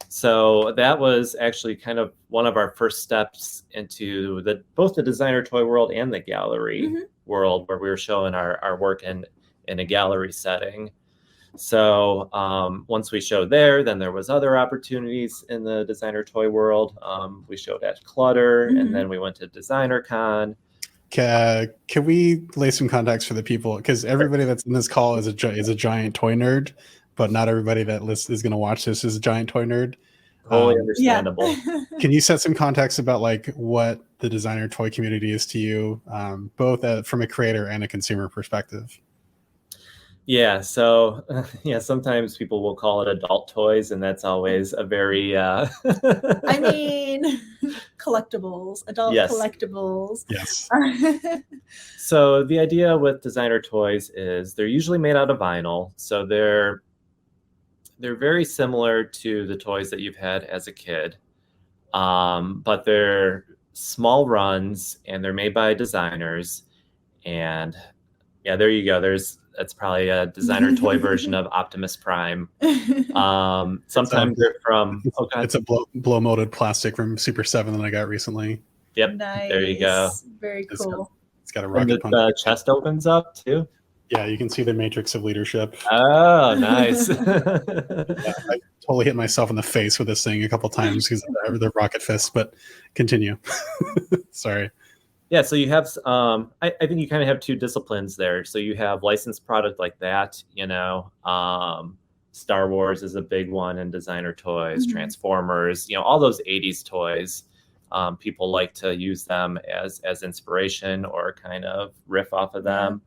So that was actually kind of one of our first steps into both the designer toy world and the gallery world, where we were showing our work in a gallery setting. So once we showed there, then there was other opportunities in the designer toy world. We showed at Clutter, and then we went to Designercon. Can we lay some context for the people? Because everybody that's in this call is a giant toy nerd, but not everybody that is going to watch this is a giant toy nerd. Totally understandable. Yeah. Can you set some context about like what the designer toy community is to you, both from a creator and a consumer perspective? Yeah, so sometimes people will call it adult toys, and that's always a very I mean, collectibles, adult collectibles. Yes. So the idea with designer toys is they're usually made out of vinyl, so they're very similar to the toys that you've had as a kid, but they're small runs and they're made by designers. And yeah, there you go. That's probably a designer toy version of Optimus Prime. Sometimes they're from... It's a blow molded plastic from Super 7 that I got recently. Yep, nice. There you go. Very cool. It's got a rocket punch. The chest opens up too. Yeah, you can see the matrix of leadership. Oh, nice. I totally hit myself in the face with this thing a couple times because of the rocket fist, but continue. Sorry. Yeah, so you have, I think you kind of have two disciplines there. So you have licensed product like that, Star Wars is a big one in designer toys, Transformers, all those 80s toys. People like to use them as inspiration or kind of riff off of them.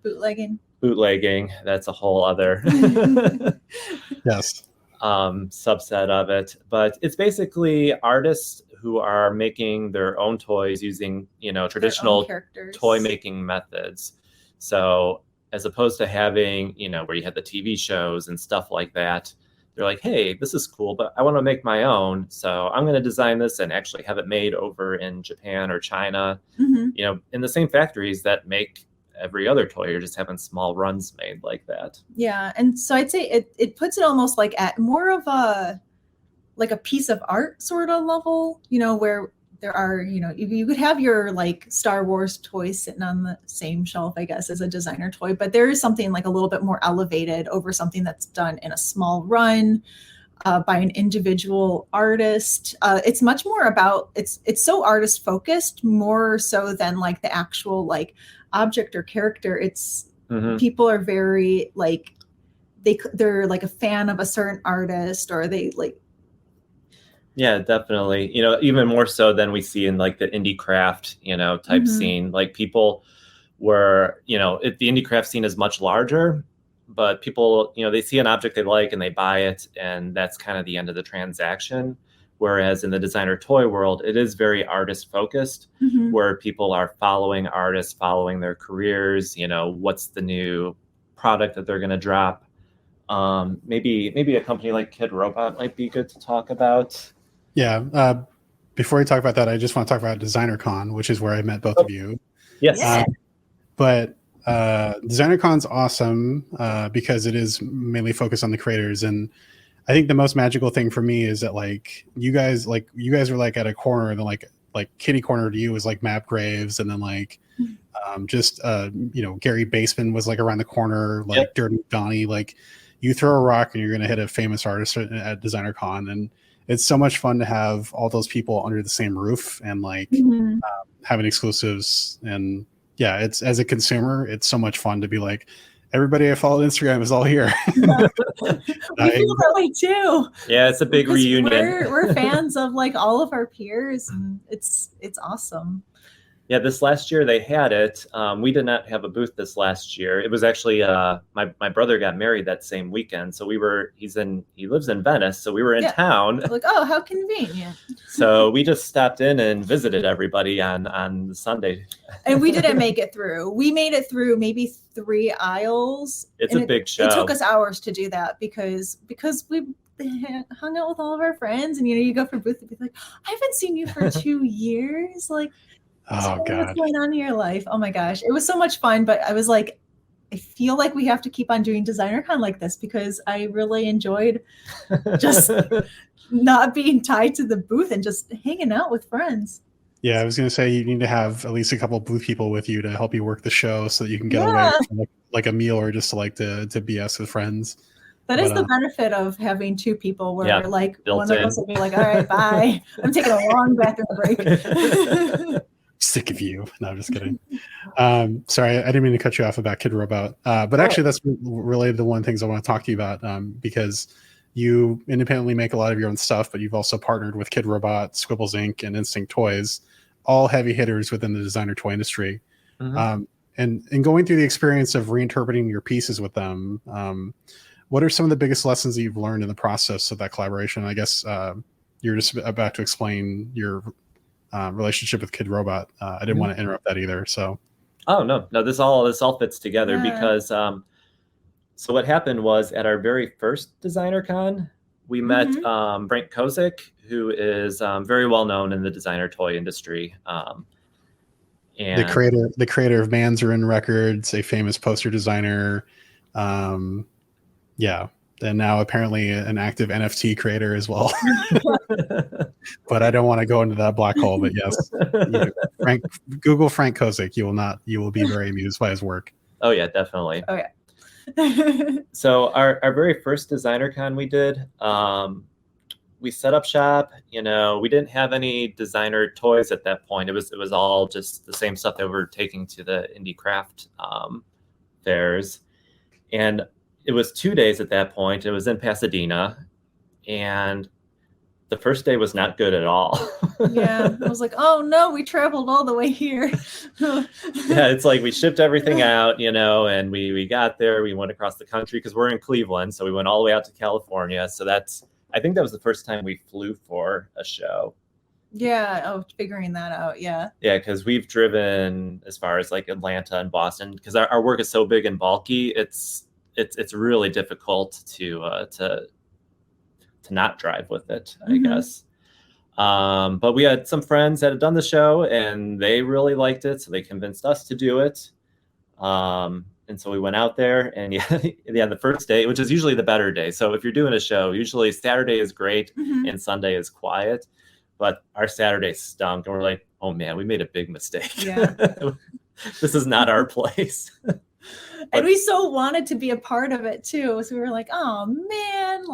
Bootlegging, that's a whole other yes subset of it. But it's basically artists who are making their own toys using, traditional toy making methods. So as opposed to having, where you had the TV shows and stuff like that, they're like, hey, this is cool, but I want to make my own. So I'm going to design this and actually have it made over in Japan or China, in the same factories that make every other toy. You're just having small runs made like that. Yeah. And so I'd say it puts it almost like at more of a piece of art sort of level, where there are, you could have your like Star Wars toys sitting on the same shelf, I guess, as a designer toy, but there is something like a little bit more elevated over something that's done in a small run by an individual artist. It's much more about, it's so artist focused, more so than like the actual like object or character. It's people are very like, they're like a fan of a certain artist, or they like. Yeah, definitely. Even more so than we see in like the indie craft, type scene. Like people where, the indie craft scene is much larger, but people, they see an object they like and they buy it, and that's kind of the end of the transaction. Whereas in the designer toy world, it is very artist focused, where people are following artists, following their careers, what's the new product that they're going to drop. Maybe a company like Kidrobot might be good to talk about. Yeah. Before we talk about that, I just want to talk about Designercon, which is where I met both of you. Yes. But Designercon's awesome because it is mainly focused on the creators. And I think the most magical thing for me is that you guys are like at a corner, and then like kitty corner to you is like Map Graves, and then Gary Baseman was like around the corner, like Dirty Donnie. Like you throw a rock and you're gonna hit a famous artist at DesignerCon, and it's so much fun to have all those people under the same roof and having exclusives. And yeah, it's, as a consumer, it's so much fun to be like, everybody I follow on Instagram is all here. We feel that way too. Yeah, it's a big reunion. We're fans of like all of our peers, and it's awesome. Yeah, this last year they had it. We did not have a booth this last year. It was actually my brother got married that same weekend, so he lives in Venice, so we were in town. Like, oh, how convenient. So we just stopped in and visited everybody on Sunday. And we didn't make it through. We made it through maybe 3 aisles. It's a big show. It took us hours to do that because we hung out with all of our friends, and you go for booth and be like, I haven't seen you for 2 years. Like, oh God, what's going on in your life? Oh my gosh, it was so much fun. But I was like, I feel like we have to keep on doing DesignerCon like this, because I really enjoyed just not being tied to the booth and just hanging out with friends. Yeah, I was gonna say you need to have at least a couple booth people with you to help you work the show, so that you can get away from like a meal, or just to BS with friends. That is the benefit of having 2 people, where one of us will be like, all right, bye. I'm taking a long bathroom break. Sick of you. No, I'm just kidding. Sorry, I didn't mean to cut you off about Kidrobot. But actually, that's related to one of the things I want to talk to you about, because you independently make a lot of your own stuff, but you've also partnered with Kidrobot, Squibbles Inc., and Instinct Toys, all heavy hitters within the designer toy industry. And going through the experience of reinterpreting your pieces with them, what are some of the biggest lessons that you've learned in the process of that collaboration? I guess you're just about to explain your relationship with Kidrobot. I didn't want to interrupt that either. So, oh no, this all fits together because so what happened was, at our very first DesignerCon, we met Frank Kozik, who is very well known in the designer toy industry. And the creator of Manzarin Records, a famous poster designer. And now apparently an active NFT creator as well. But I don't want to go into that black hole. But yes, Google Frank Kozik. You will be very amused by his work. Oh yeah, definitely. Oh yeah. So our very first DesignerCon we did, we set up shop. We didn't have any designer toys at that point. It was all just the same stuff that we were taking to the indie craft fairs, and it was 2 days at that point. It was in Pasadena, and the first day was not good at all. Yeah, I was like, oh no, we traveled all the way here. Yeah, it's like we shipped everything out, and we got there. We went across the country because we're in Cleveland, so we went all the way out to California. So I think that was the first time we flew for a show. Yeah, figuring that out, yeah. Yeah, because we've driven as far as like Atlanta and Boston, because our work is so big and bulky. It's really difficult to not drive with it, I guess. But we had some friends that had done the show, and they really liked it, so they convinced us to do it. And so we went out there, and the first day, which is usually the better day. So if you're doing a show, usually Saturday is great and Sunday is quiet. But our Saturday stunk, and we're like, oh man, we made a big mistake. Yeah. This is not our place. And we so wanted to be a part of it too. So we were like, oh man,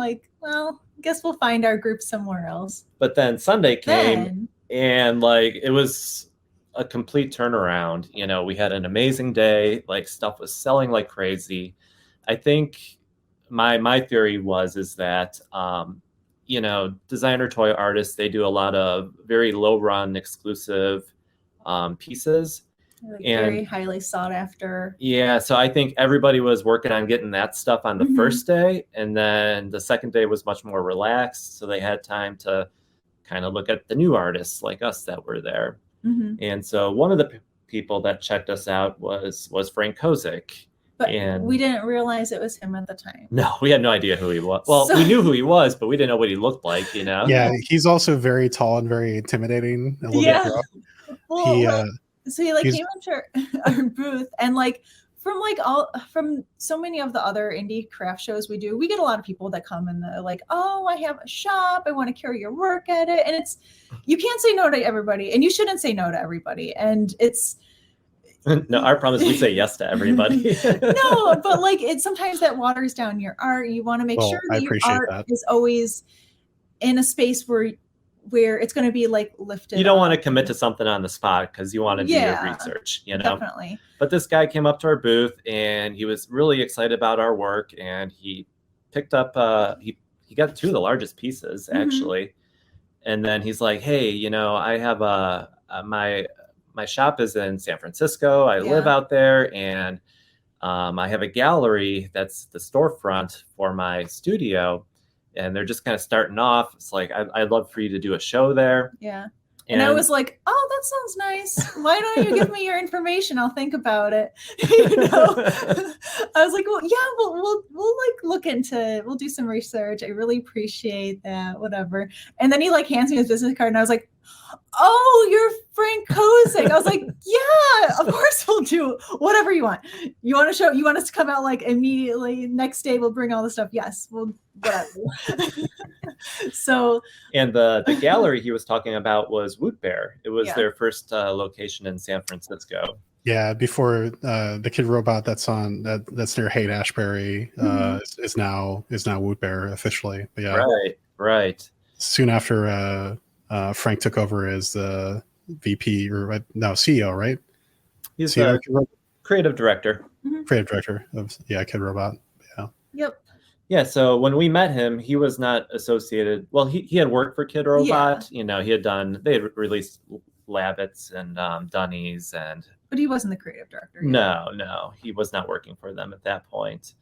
well, I guess we'll find our group somewhere else. But then Sunday came and it was a complete turnaround. We had an amazing day. Stuff was selling like crazy. I think my theory is that, designer toy artists, they do a lot of very low run exclusive pieces. Like And very highly sought after. yeah, so I think everybody was working on getting that stuff on the first day, and then the second day was much more relaxed, so they had time to kind of look at the new artists like us that were there. And so one of the people that checked us out was Frank Kozik. But and we didn't realize it was him at the time. No, we had no idea who he was. Well, we knew who he was, but we didn't know what he looked like, you know? Yeah, he's also very tall and very intimidating. A little bit rough. Well, so he like came into our booth, and like from so many of the other indie craft shows we do, we get a lot of people that come and they're like, oh, I have a shop, I want to carry your work at it. And you can't say no to everybody, and you shouldn't say no to everybody. And it's no, our promise, we say yes to everybody. No, but like sometimes that waters down your art. You want to make sure that your art is always in a space where it's going to be like lifted. You don't want to commit to something on the spot because you want to do your research, you know? Definitely. But this guy came up to our booth and he was really excited about our work, and he picked up, he got 2 of the largest pieces actually. And then he's like, hey, you know, I have my shop is in San Francisco. I live out there, and I have a gallery that's the storefront for my studio, and they're just kind of starting off. It's like, I'd love for you to do a show there. Yeah. And I was like, oh, that sounds nice. Why don't you give me your information? I'll think about it. You know? I was like, well, yeah, we'll like look into it. We'll do some research. I really appreciate that, whatever. And then he like hands me his business card, and I was like, oh, you're Frank Kozik. I was like, yeah, of course we'll do whatever you want. You want us to come out like immediately next day, we'll bring all the stuff. Yes, we'll whatever. So, and the gallery he was talking about was Woot Bear. It was their first location in San Francisco. Yeah, before the Kidrobot that's near Haight Ashbury is now Woot Bear officially. But yeah, right. Soon after Frank took over as the VP or no CEO, right? He's the creative director. Creative director of Kidrobot. Yeah. Yep. Yeah, so when we met him, he was not associated. Well, he had worked for Kidrobot. Yeah. You know, they had released Labbits and Dunnies, but he wasn't the creative director. No, he was not working for them at that point.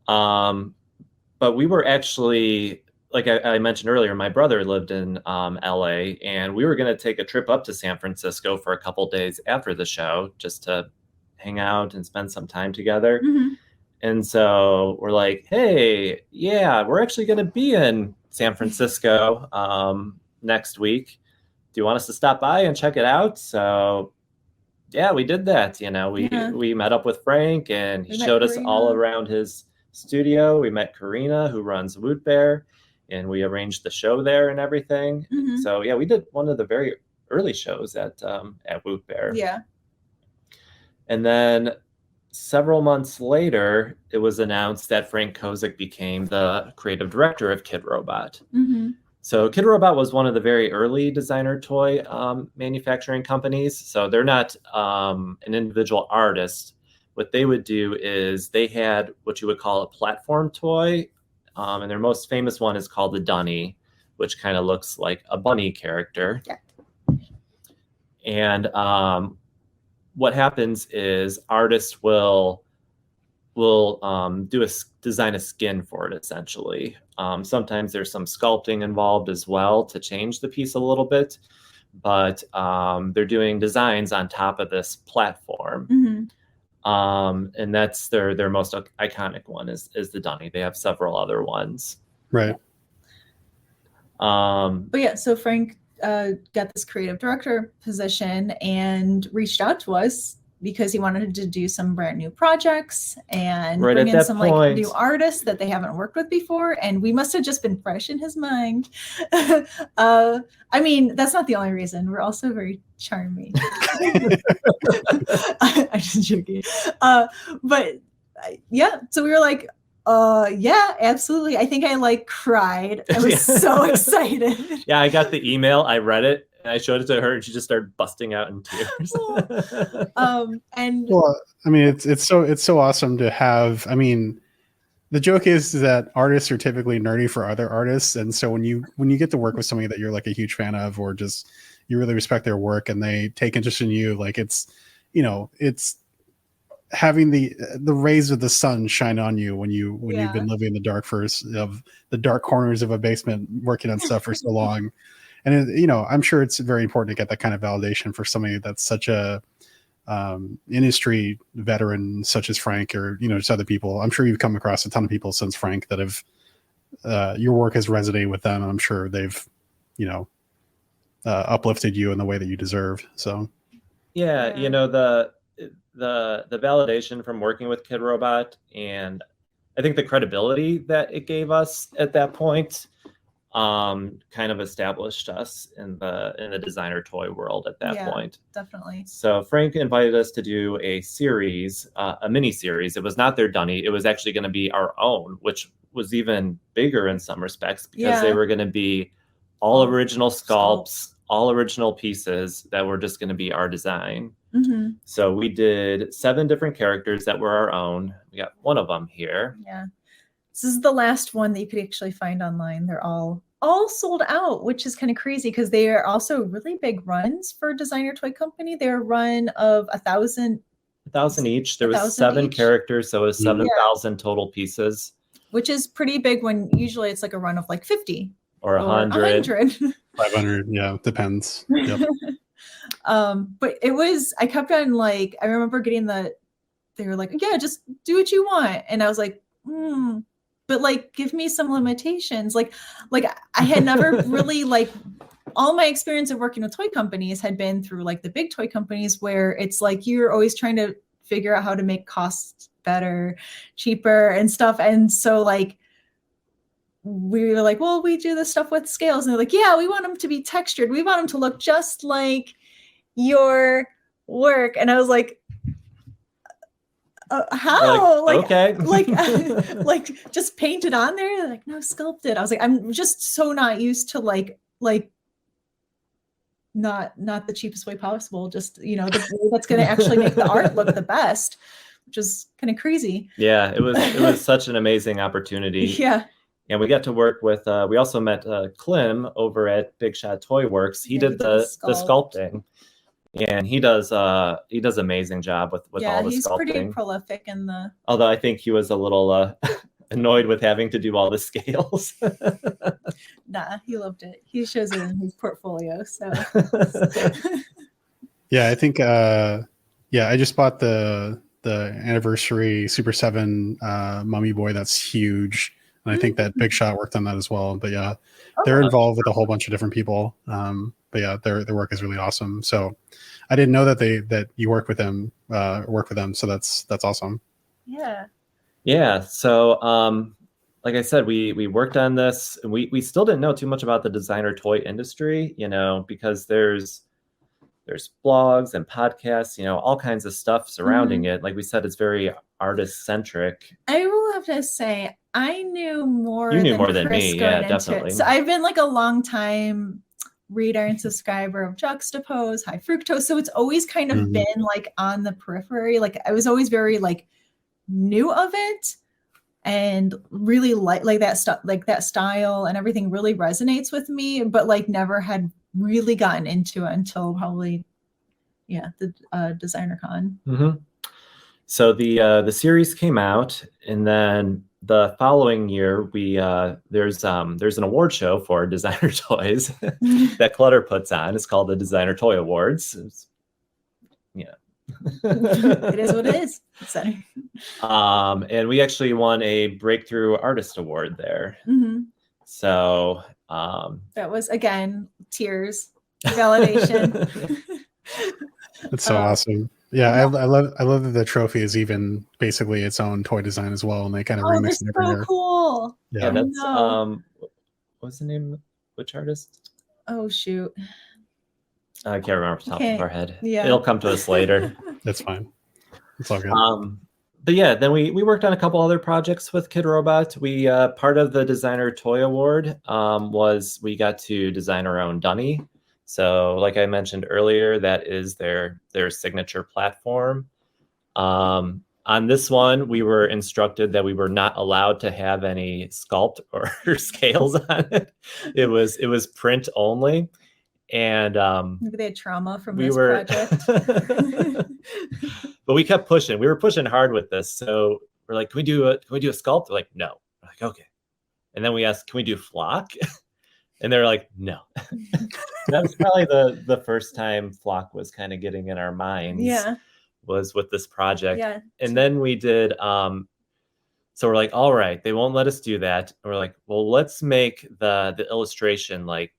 But we were actually, like I mentioned earlier, my brother lived in LA, and we were going to take a trip up to San Francisco for a couple days after the show just to hang out and spend some time together. And so we're like, hey, yeah, we're actually going to be in San Francisco next week. Do you want us to stop by and check it out? So yeah, we did that. You know, we met up with Frank, and he showed us all around his studio. We met Karina, who runs Woot Bear, and we arranged the show there and everything. So yeah, we did one of the very early shows at Woot Bear. Yeah. And then several months later, it was announced that Frank Kozik became the creative director of Kidrobot. So Kidrobot was one of the very early designer toy manufacturing companies. So they're not an individual artist. What they would do is they had what you would call a platform toy. And their most famous one is called the Dunny, which kind of looks like a bunny character. Yeah. And what happens is artists will design a skin for it, essentially. Sometimes there's some sculpting involved as well to change the piece a little bit, but they're doing designs on top of this platform. And that's their most iconic one is the Dunny. They have several other ones. Right. But yeah, so Frank got this creative director position and reached out to us because he wanted to do some brand new projects and bring in some like new artists that they haven't worked with before. And we must have just been fresh in his mind. I mean, that's not the only reason. We're also very charming. I'm just joking. But yeah, so we were like, yeah, absolutely. I think I like cried. I was so excited. Yeah, I got the email. I read it. And I showed it to her, and she just started busting out in tears. And well, I mean, it's so awesome to have. I mean, the joke is that artists are typically nerdy for other artists, and so when you get to work with somebody that you're like a huge fan of, or just you really respect their work, and they take interest in you, like it's it's having the rays of the sun shine on you when you've been living in the dark of the dark corners of a basement working on stuff for so long. And I'm sure it's very important to get that kind of validation for somebody that's such a industry veteran, such as Frank, or just other people. I'm sure you've come across a ton of people since Frank that have your work has resonated with them, and I'm sure they've uplifted you in the way that you deserve. So the validation from working with Kidrobot, and I think the credibility that it gave us at that point kind of established us in the designer toy world at that point. Definitely. So Frank invited us to do a series, a mini series. It was not their Dunny. It was actually going to be our own, which was even bigger in some respects because they were going to be all original sculpts, all original pieces that were just going to be our design. Mm-hmm. So we did 7 different characters that were our own. We got one of them here. Yeah. This is the last one that you could actually find online. They're all sold out, which is kind of crazy because they are also really big runs for Designer Toy Company. They're a run of 1,000. 1,000 each. There was 7 characters, so it was 7,000 total pieces. Which is pretty big when usually it's like a run of like 50 or 100. 500, yeah, depends. Yep. But I kept on like, I remember getting they were like, yeah, just do what you want. And I was like, but like, give me some limitations. Like I had never really all my experience of working with toy companies had been through like the big toy companies where it's like, you're always trying to figure out how to make costs better, cheaper and stuff. And so like, we were like, well, we do this stuff with scales. And they're like, yeah, we want them to be textured. We want them to look just like your work. And I was like, how? Like, okay. like just paint it on there. They're like, no, sculpt it. I was like, I'm just so not used to like not the cheapest way possible. Just, the way that's going to actually make the art look the best, which is kind of crazy. Yeah, it was such an amazing opportunity. Yeah. And we got to work with, we also met Clem over at Big Shot Toy Works. He did the sculpting. And he does amazing job with all the sculpting. Yeah, he's pretty prolific in the. Although I think he was a little annoyed with having to do all the scales. Nah, he loved it. He shows it in his portfolio. So. Yeah, I think. I just bought the anniversary Super 7 Mummy Boy. That's huge, and I think that Big Shot worked on that as well. But yeah, they're involved with a whole bunch of different people. But yeah, their work is really awesome. So I didn't know that you work with them. So that's awesome. Yeah. Yeah. So like I said, we worked on this. We still didn't know too much about the designer toy industry, because there's blogs and podcasts, all kinds of stuff surrounding it. Like we said, it's very artist centric. I will have to say, I knew more. You knew more than me. Yeah, definitely. So I've been like a long time reader and subscriber of Juxtapose, High Fructose. So it's always kind of been like on the periphery. Like I was always very like new of it and really like that stuff, like that style and everything really resonates with me, but like never had really gotten into it until probably, the Designercon. Mm-hmm. So the series came out, and then the following year, there's an award show for designer toys that Clutter puts on. It's called the Designer Toy Awards. It is what it is. And we actually won a Breakthrough Artist Award there. Mm-hmm. So that was again tears, validation. That's so awesome. Yeah, I love that the trophy is even basically its own toy design as well, and they kind of remix it every year. So cool. Yeah, that's what's the name? Which artist? Oh shoot, I can't remember off the top of our head. Yeah, it'll come to us later. That's fine. It's all good. But yeah, then we worked on a couple other projects with Kidrobot. We part of the Designer Toy Award was we got to design our own Dunny. So like I mentioned earlier, that is their signature platform. On this one, we were instructed that we were not allowed to have any sculpt or scales on it. It was print only. And Maybe they had trauma from we this were, project. but we kept pushing. We were pushing hard with this. So we're like, can we do a sculpt? They're like, no. We're like, okay. And then we asked, can we do flock? And they're like, no. That was probably the first time flock was kind of getting in our minds. Yeah. Was with this project. Yeah. And then we did, so we're like, all right, they won't let us do that. And we're like, well, let's make the illustration like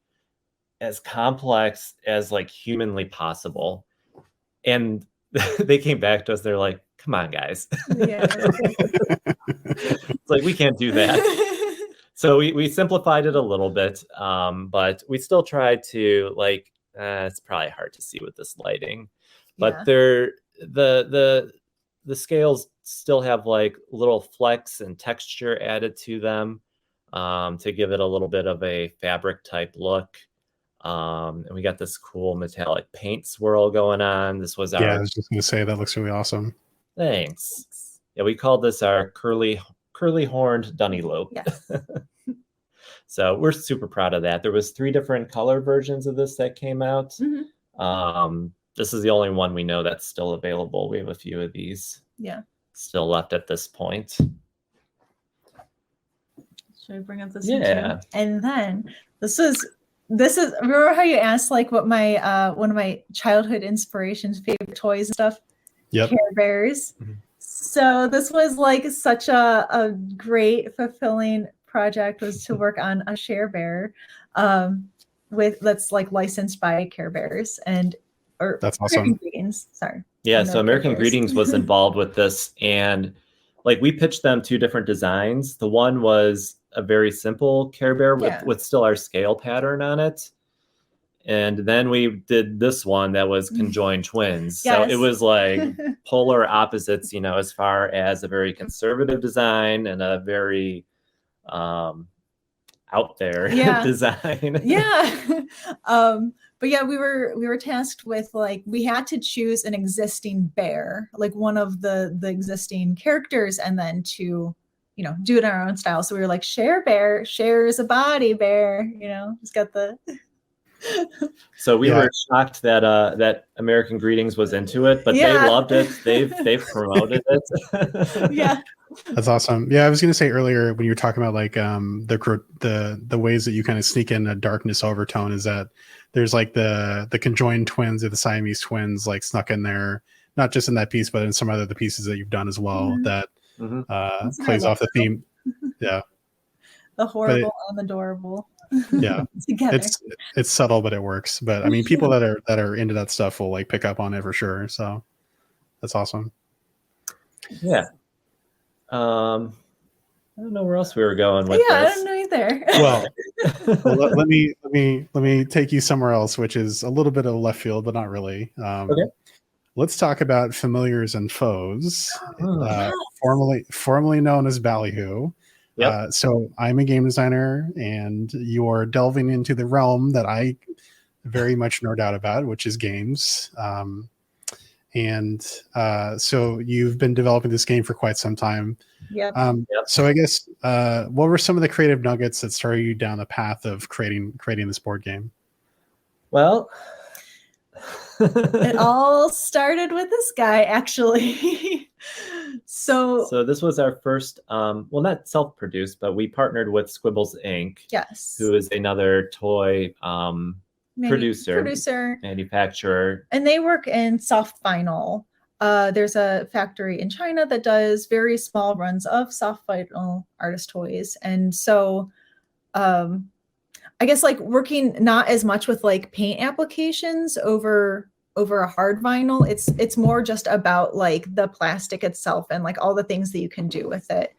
as complex as like humanly possible. And they came back to us. They're like, come on, guys. Yeah. It's like, we can't do that. So we simplified it a little bit, but we still tried to like, it's probably hard to see with this lighting, but they're, the scales still have like little flecks and texture added to them, to give it a little bit of a fabric type look. And we got this cool metallic paint swirl going on. This was our, I was just going to say, that looks really awesome. Thanks. Yeah, we called this our curly horned Dunnylope. Yes. So we're super proud of that. There was 3 different color versions of this that came out. Mm-hmm. This is the only one we know that's still available. We have a few of these still left at this point. Should I bring up this? Yeah. And then this is remember how you asked like what my one of my childhood inspirations, favorite toys and stuff? Yep. Care Bears. Mm-hmm. So this was like such a great, fulfilling project, was to work on a Share Bear that's like licensed by Care Bears or that's awesome. American Greetings. Sorry. Yeah, so American Greetings was involved with this, and like we pitched them 2 different designs. The one was a very simple Care Bear with still our scale pattern on it. And then we did this one that was conjoined twins. Yes. So it was like polar opposites, you know, as far as a very conservative design and a very out there design. Yeah. But yeah, we were tasked with like, we had to choose an existing bear, like one of the existing characters, and then to, you know, do it in our own style. So we were like, Share Bear, Share is a body bear, you know, it's got the So we were shocked that that American Greetings was into it, but they loved it. They've promoted it. Yeah. That's awesome. Yeah, I was going to say earlier when you were talking about like the ways that you kind of sneak in a darkness overtone, is that there's like the conjoined twins or the Siamese twins like snuck in there, not just in that piece, but in some other the pieces that you've done as well that plays off the theme. Yeah. The horrible and adorable. Yeah. Together. It's subtle, but it works. But I mean, people that are into that stuff will like pick up on it for sure. So that's awesome. Yeah. I don't know where else we were going with this. I don't know either. Well, let me take you somewhere else, which is a little bit of left field, but not really. Okay. Let's talk about familiars and foes, formerly known as Ballyhoo. Yep. So I'm a game designer, and you're delving into the realm that I very much nerd out about, which is games. So you've been developing this game for quite some time. Yeah. So I guess what were some of the creative nuggets that started you down the path of creating this board game? Well, it all started with this guy, actually. So this was our first, well, not self-produced, but we partnered with Squibbles Inc. Yes. Who is another toy producer, manufacturer. And they work in soft vinyl. There's a factory in China that does very small runs of soft vinyl artist toys. And so I guess like working not as much with like paint applications over a hard vinyl. It's more just about like the plastic itself and like all the things that you can do with it.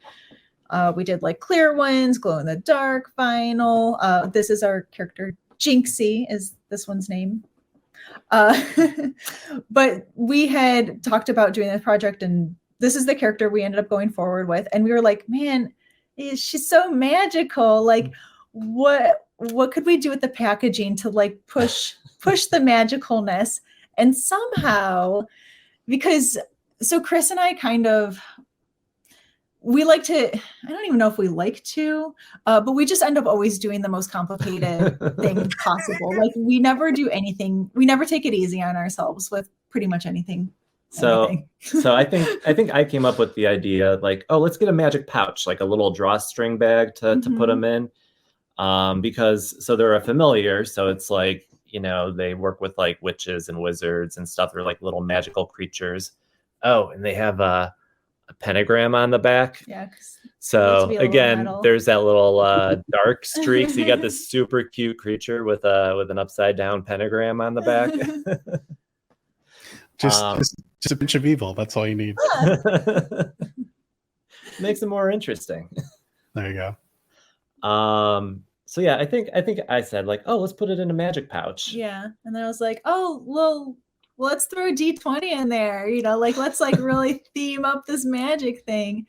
We did like clear ones, glow in the dark vinyl. This is our character Jinxie is this one's name. But we had talked about doing this project, and this is the character we ended up going forward with. And we were like, man, she's so magical. Like what could we do with the packaging to like push the magicalness? And somehow, because so Chris and I kind of, we like to, I don't even know if we like to, but we just end up always doing the most complicated thing possible. Like we never do anything. We never take it easy on ourselves with pretty much anything. So I think I came up with the idea like, oh, let's get a magic pouch, like a little drawstring bag to put them in. Because so they're a familiar. So it's like, you know, they work with like witches and wizards and stuff. They're like little magical creatures. Oh, and they have a pentagram on the back. Yeah. So again, there's that little dark streak. So you got this super cute creature with an upside down pentagram on the back. just a bunch of evil. That's all you need. Makes it more interesting. There you go. So yeah, I think I said like, oh, let's put it in a magic pouch. Yeah. And then I was like, oh, well, let's throw a D20 in there, you know, like let's like really theme up this magic thing.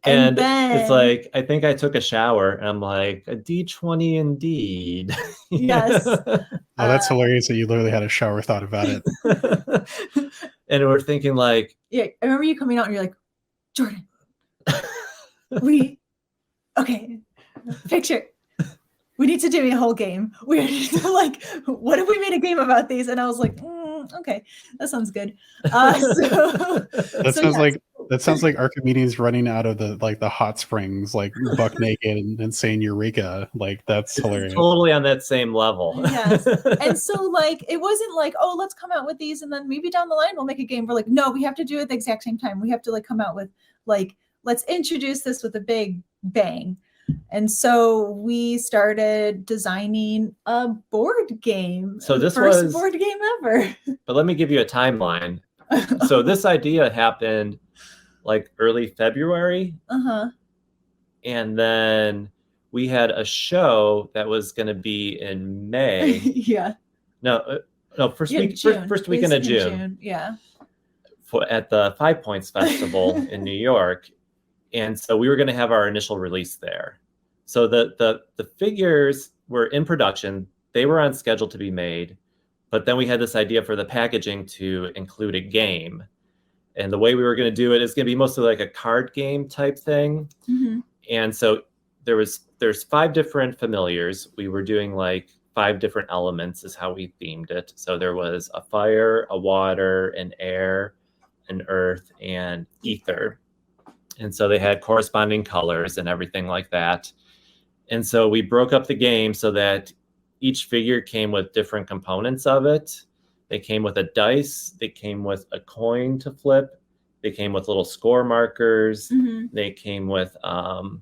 And then it's like, I think I took a shower and I'm like, a D20 indeed. Yes. Oh, that's hilarious that you literally had a shower thought about it. And we're thinking like, yeah, I remember you coming out and you're like, Jordan, okay, picture. We need to do a whole game. We're like, what if we made a game about these? And I was like, okay, that sounds good. That sounds like Archimedes running out of the hot springs, like buck naked and saying Eureka. Like that's hilarious. Totally on that same level. Yes. And so like it wasn't like, oh, let's come out with these and then maybe down the line we'll make a game. We're like, no, we have to do it at the exact same time. We have to like come out with like, let's introduce this with a big bang. And so we started designing a board game. So this first was board game ever. But let me give you a timeline. So this idea happened like early February. And then we had a show that was going to be in May. Yeah. No, first weekend of June. Yeah. At the 5 Points Festival in New York. And so we were going to have our initial release there. So the figures were in production. They were on schedule to be made. But then we had this idea for the packaging to include a game. And the way we were going to do it is going to be mostly like a card game type thing. And so there's 5 different familiars. We were doing like 5 different elements is how we themed it. So there was a fire, a water, an air, an earth, and ether. And so they had corresponding colors and everything like that. And so we broke up the game so that each figure came with different components of it. They came with a dice. They came with a coin to flip. They came with little score markers. They came with the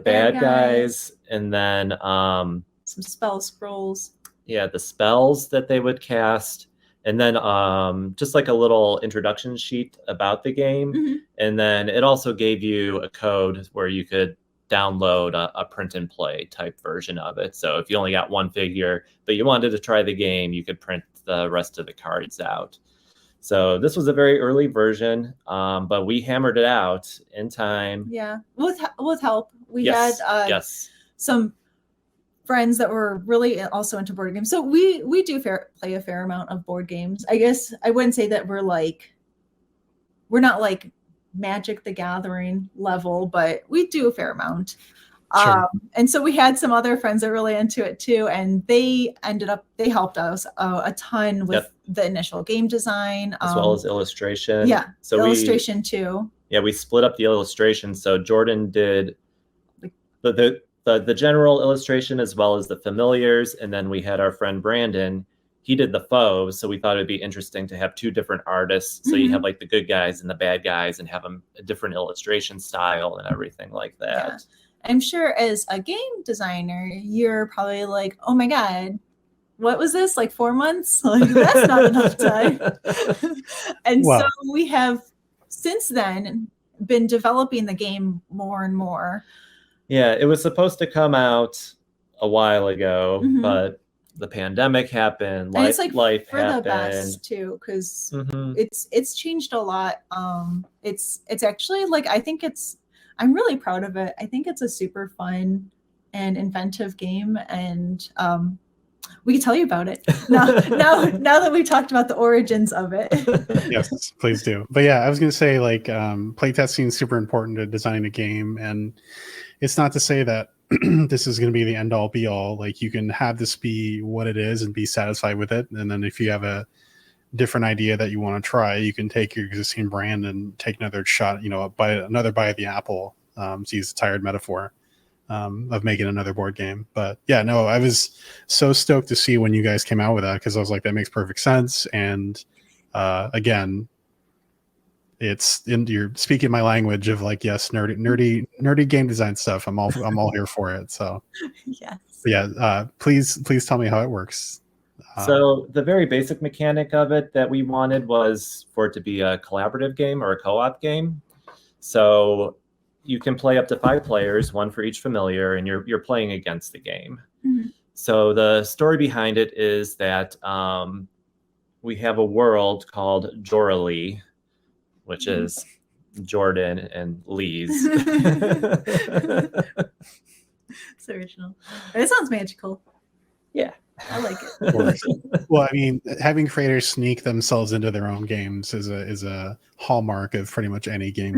bad guys. And then some spell scrolls. Yeah, the spells that they would cast. And then just like a little introduction sheet about the game. And then it also gave you a code where you could download a print and play type version of it. So if you only got one figure, but you wanted to try the game, you could print the rest of the cards out. So this was a very early version, but we hammered it out in time. Yeah, with help. We had some friends that were really also into board games. So we do play a fair amount of board games. I guess I wouldn't say that we're not like Magic the Gathering level, but we do a fair amount. Sure. And so we had some other friends that were really into it too. And they helped us a ton with the initial game design. As well as illustration. Yeah, so illustration too. Yeah, we split up the illustration. So Jordan did the general illustration as well as the familiars. And then we had our friend Brandon. He did the foes. So we thought it'd be interesting to have 2 different artists. So you have like the good guys and the bad guys and have them a different illustration style and everything like that. Yeah. I'm sure as a game designer, you're probably like, oh my God, what was this? Like 4 months? Like that's not enough time. And so we have since then been developing the game more and more. Yeah, it was supposed to come out a while ago, but the pandemic happened. Life happened. The best too, because it's changed a lot. It's actually like I'm really proud of it. I think it's a super fun and inventive game, and we can tell you about it now that we've talked about the origins of it. Yes, please do. But yeah, I was going to say, like, playtesting is super important to designing a game, and it's not to say that this is going to be the end all be all. Like, you can have this be what it is and be satisfied with it, and then if you have a different idea that you want to try, you can take your existing brand and take another shot, another bite of the apple, to use a tired metaphor, of making another board game. But yeah, no, I was so stoked to see when you guys came out with that, because I was like, that makes perfect sense. And again, you're speaking my language of like, yes, nerdy game design stuff. I'm all here for it. So Yes. Yeah, please tell me how it works. So the very basic mechanic of it that we wanted was for it to be a collaborative game or a co-op game. So you can play up to 5 players, 1 for each familiar, and you're playing against the game. Mm-hmm. So the story behind it is that we have a world called Jorali, which is Jordan and Lees. It's original. It sounds magical. Yeah. I like it. Well, I mean, having creators sneak themselves into their own games is a hallmark of pretty much any game.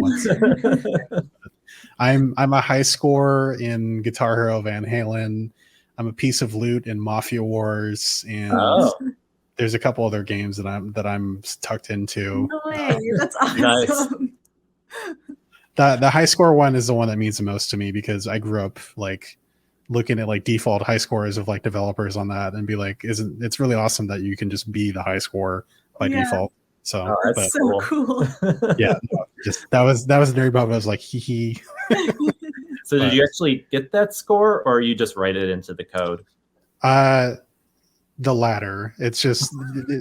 I'm a high scorer in Guitar Hero Van Halen. I'm a piece of loot in Mafia Wars, and there's a couple other games that I'm tucked into. No way, that's awesome. Nice. The high score one is the one that means the most to me, because I grew up like looking at like default high scores of like developers on that and be like, it's really awesome that you can just be the high score by default. So that's so cool. Yeah, no, just that was very bad. I was like, hee hee. So did you actually get that score, or you just write it into the code? The latter. It's just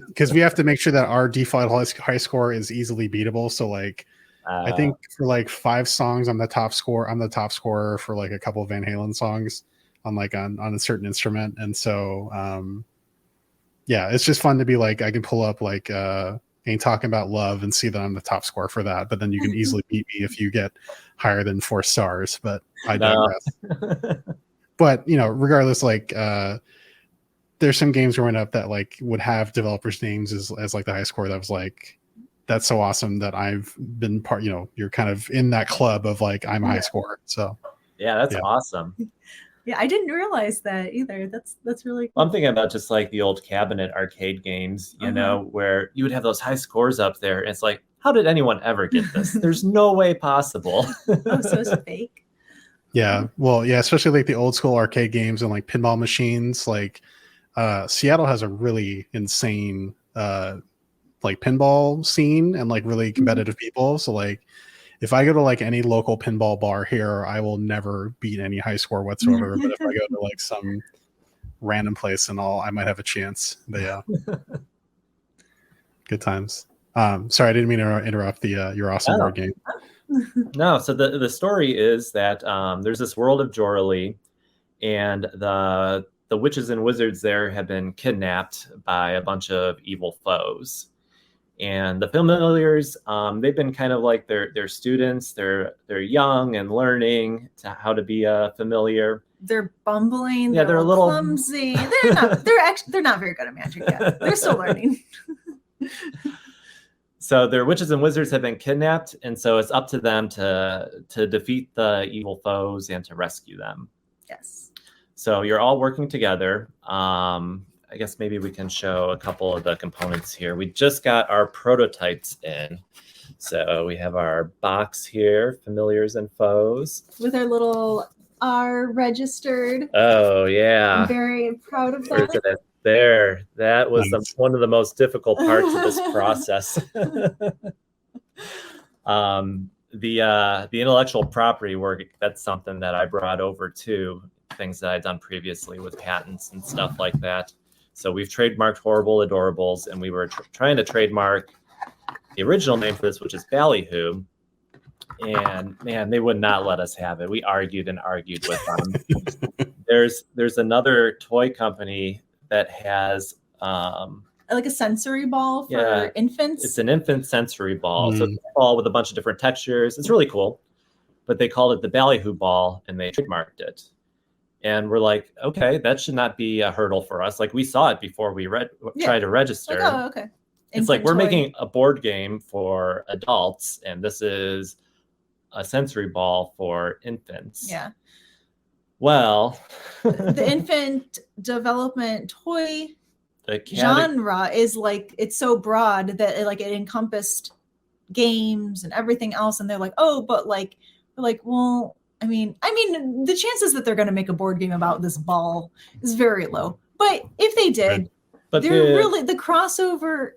because we have to make sure that our default high score is easily beatable. So like, I think for like 5 songs, I'm the top scorer for like a couple of Van Halen songs on a certain instrument. And so, yeah, it's just fun to be like, I can pull up like, Ain't Talking About Love and see that I'm the top scorer for that. But then you can easily beat me if you get higher than 4 stars, but I digress. But, regardless, like, there's some games growing up that like would have developers' names as like the high score. That was like, that's so awesome that I've been part, you're kind of in that club of like, I'm a high scorer. So yeah, that's awesome. Yeah, I didn't realize that either. That's really cool. I'm thinking about just like the old cabinet arcade games, where you would have those high scores up there. And it's like, how did anyone ever get this? There's no way possible. Oh, so it's fake. Yeah. Well, yeah, especially like the old school arcade games and like pinball machines. Like Seattle has a really insane like pinball scene and like really competitive people. So like, if I go to like any local pinball bar here, I will never beat any high score whatsoever. But if I go to like some random place and all, I might have a chance. But yeah, good times. Sorry, I didn't mean to interrupt your awesome board game. No, so the story is that there's this world of Jorali, and the witches and wizards there have been kidnapped by a bunch of evil foes. And the familiars, they've been kind of like they're students. They're young and learning how to be a familiar. They're bumbling. Yeah, they're a little clumsy. They're not very good at magic yet. They're still learning. So their witches and wizards have been kidnapped, and so it's up to them to defeat the evil foes and to rescue them. Yes. So you're all working together. I guess maybe we can show a couple of the components here. We just got our prototypes in. So we have our box here, familiars and foes. With our little R registered. Oh, yeah. I'm very proud of that. There. That was one of the most difficult parts of this process. The intellectual property work, that's something that I brought over too. Things that I'd done previously with patents and stuff like that. So we've trademarked Horrible Adorables, and we were trying to trademark the original name for this, which is Ballyhoo. And man, they would not let us have it. We argued and argued with them. There's another toy company that has like a sensory ball for infants. It's an infant sensory ball. So it's a ball with a bunch of different textures. It's really cool. But they called it the Ballyhoo ball, and they trademarked it. And we're like, okay, that should not be a hurdle for us. Like, we saw it before we tried to register. Like, oh, okay. It's like, we're making a board game for adults, and this is a sensory ball for infants. Yeah. Well, the infant development toy genre is like, it's so broad that it encompassed games and everything else, and they're like, oh, but like, we're like, well, I mean the chances that they're going to make a board game about this ball is very low, but if they did, but they're really the crossover.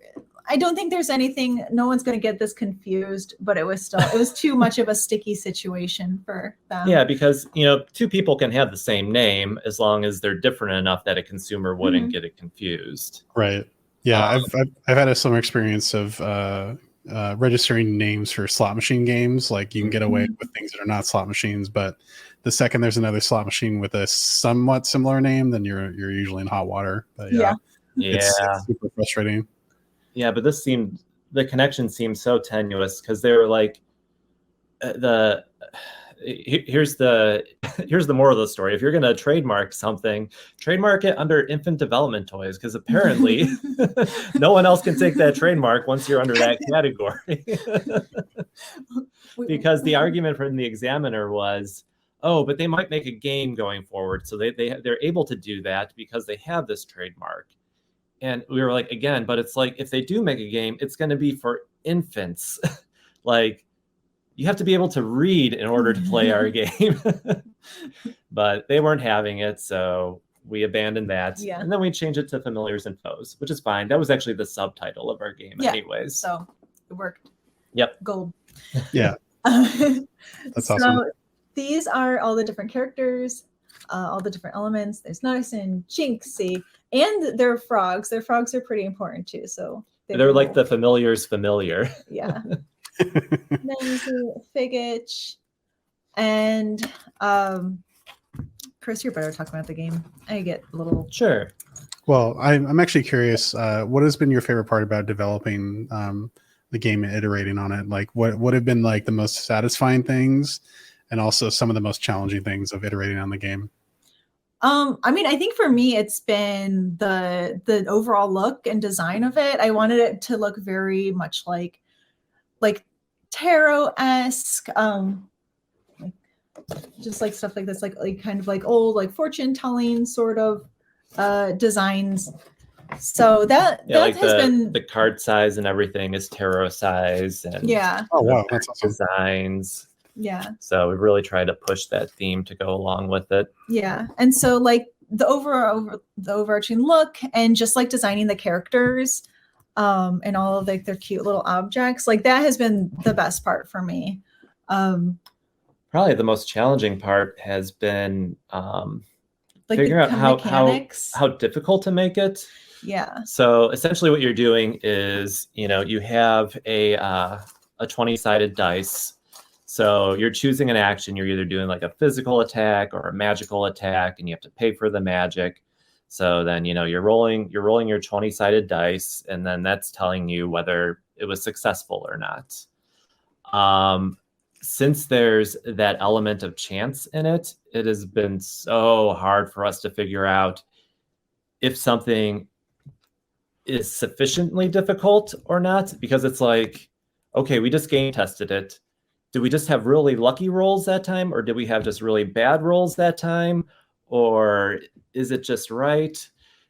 I don't think there's anything, no one's going to get this confused, but it was too much of a sticky situation for them. Yeah, because, two people can have the same name as long as they're different enough that a consumer wouldn't get it confused. Right. Yeah, I've had a similar experience of registering names for slot machine games. Like, you can get away with things that are not slot machines, but the second there's another slot machine with a somewhat similar name, then you're usually in hot water. But it's super frustrating. Yeah, but the connection seemed so tenuous, because they were like, here's the moral of the story. If you're going to trademark something, trademark it under infant development toys, because apparently no one else can take that trademark once you're under that category. Because the argument from the examiner was, oh, but they might make a game going forward, so they're able to do that because they have this trademark. And we were like, again, but it's like, if they do make a game, it's going to be for infants. Like, you have to be able to read in order to play our game. But they weren't having it, so we abandoned that. Yeah. And then we changed it to Familiars and Foes, which is fine. That was actually the subtitle of our game anyways. So it worked. Yep. Gold. Yeah. That's awesome. So these are all the different characters, all the different elements. There's Narsen, Jinxie, and their frogs. Their frogs are pretty important too. So they're like the Familiar's familiar. Yeah. Menzie, Figich, and Chris, you're better talking about the game. I get a little sure. Well, I'm actually curious. What has been your favorite part about developing the game and iterating on it? Like, what have been like the most satisfying things, and also some of the most challenging things of iterating on the game? I mean, I think for me, it's been the overall look and design of it. I wanted it to look very much like tarot-esque, just like stuff like this, like kind of like old, like fortune telling sort of designs. So that like has been the card size and everything is tarot size, and oh wow, that's awesome. Designs. Yeah. So we really tried to push that theme to go along with it. Yeah. And so like the overarching look, and just like designing the characters and all of like their cute little objects, like that has been the best part for me. Probably the most challenging part has been like figuring out how difficult to make it. Yeah. So essentially what you're doing is, you have a 20-sided dice. So you're choosing an action. You're either doing like a physical attack or a magical attack, and you have to pay for the magic. So then, you're rolling your 20-sided dice, and then that's telling you whether it was successful or not. Since there's that element of chance in it, it has been so hard for us to figure out if something is sufficiently difficult or not, because it's like, okay, we just game tested it. Did we just have really lucky rolls that time, or did we have just really bad rolls that time, or is it just right?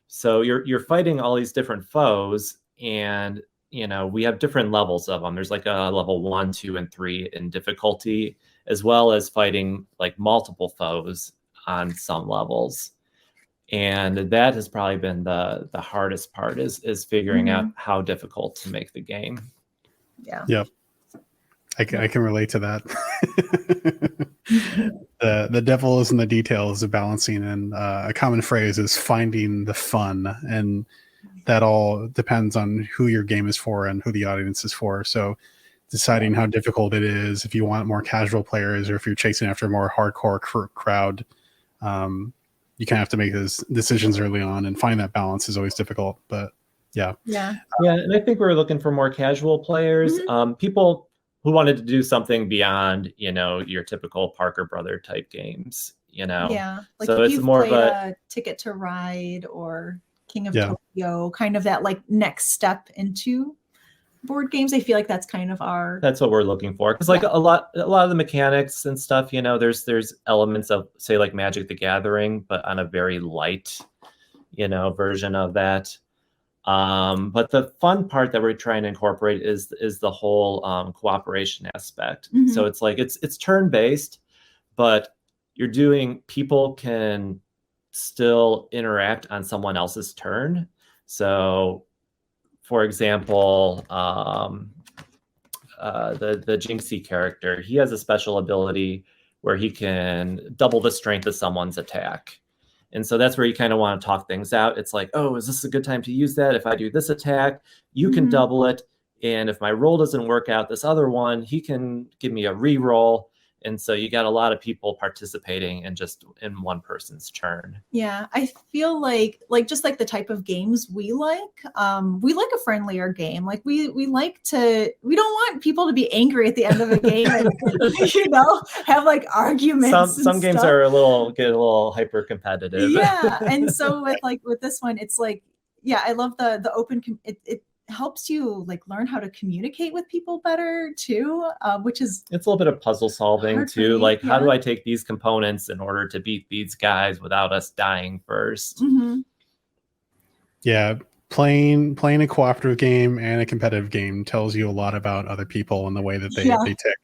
So you're fighting all these different foes, and we have different levels of them. There's like a level 1, 2, and 3 in difficulty, as well as fighting like multiple foes on some levels. And that has probably been the hardest part is figuring out how difficult to make the game. Yeah. Yep. I can relate to that. The devil is in the details of balancing, and a common phrase is finding the fun, and that all depends on who your game is for and who the audience is for. So deciding how difficult it is, if you want more casual players or if you're chasing after a more hardcore crowd, you kind of have to make those decisions early on, and find that balance is always difficult. But yeah. And I think we're looking for more casual players, people who wanted to do something beyond, your typical Parker Brother type games. Yeah, like So if it's you've more of played a Ticket to Ride or King of Yeah. Tokyo, kind of that like next step into board games. I feel like that's kind of our that's what we're looking for, because like a lot of the mechanics and stuff, there's elements of, say, like Magic the Gathering, but on a very light version of that. But the fun part that we're trying to incorporate is the whole cooperation aspect. Mhm. So it's like it's turn based, but people can still interact on someone else's turn. So, for example, the Jinxie character, he has a special ability where he can double the strength of someone's attack. And so that's where you kind of want to talk things out. It's like, oh, is this a good time to use that? If I do this attack, you can double it. And if my roll doesn't work out, this other one, he can give me a re-roll. And so you got a lot of people participating in one person's turn. Yeah, I feel like just like the type of games we like a friendlier game. Like we don't want people to be angry at the end of a game and have like arguments. Some games stuff. get a little hyper competitive. Yeah, and so with this one, it's like, yeah, I love the open. It helps you like learn how to communicate with people better too, which is it's a little bit of puzzle solving too. Like, how do I take these components in order to beat these guys without us dying first? Mm-hmm. Yeah, playing a cooperative game and a competitive game tells you a lot about other people and the way that they tick.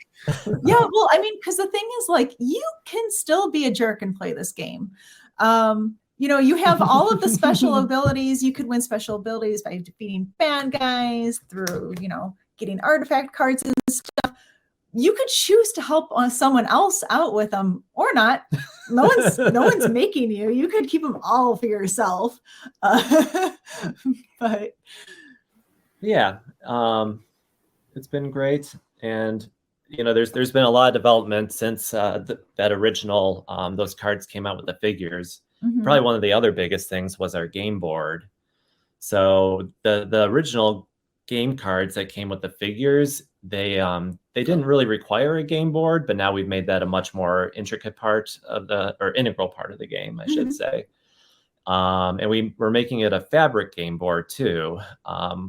Yeah, well, I mean, because the thing is, like, you can still be a jerk and play this game. You have all of the special abilities. You could win special abilities by defeating bad guys through, getting artifact cards and stuff. You could choose to help someone else out with them or not. No one's making you. You could keep them all for yourself. But yeah, it's been great. And there's been a lot of development since that original those cards came out with the figures. Mm-hmm. Probably one of the other biggest things was our game board. So the original game cards that came with the figures, they didn't really require a game board, but now we've made that a much more intricate part of integral part of the game, I should say. And we're making it a fabric game board too,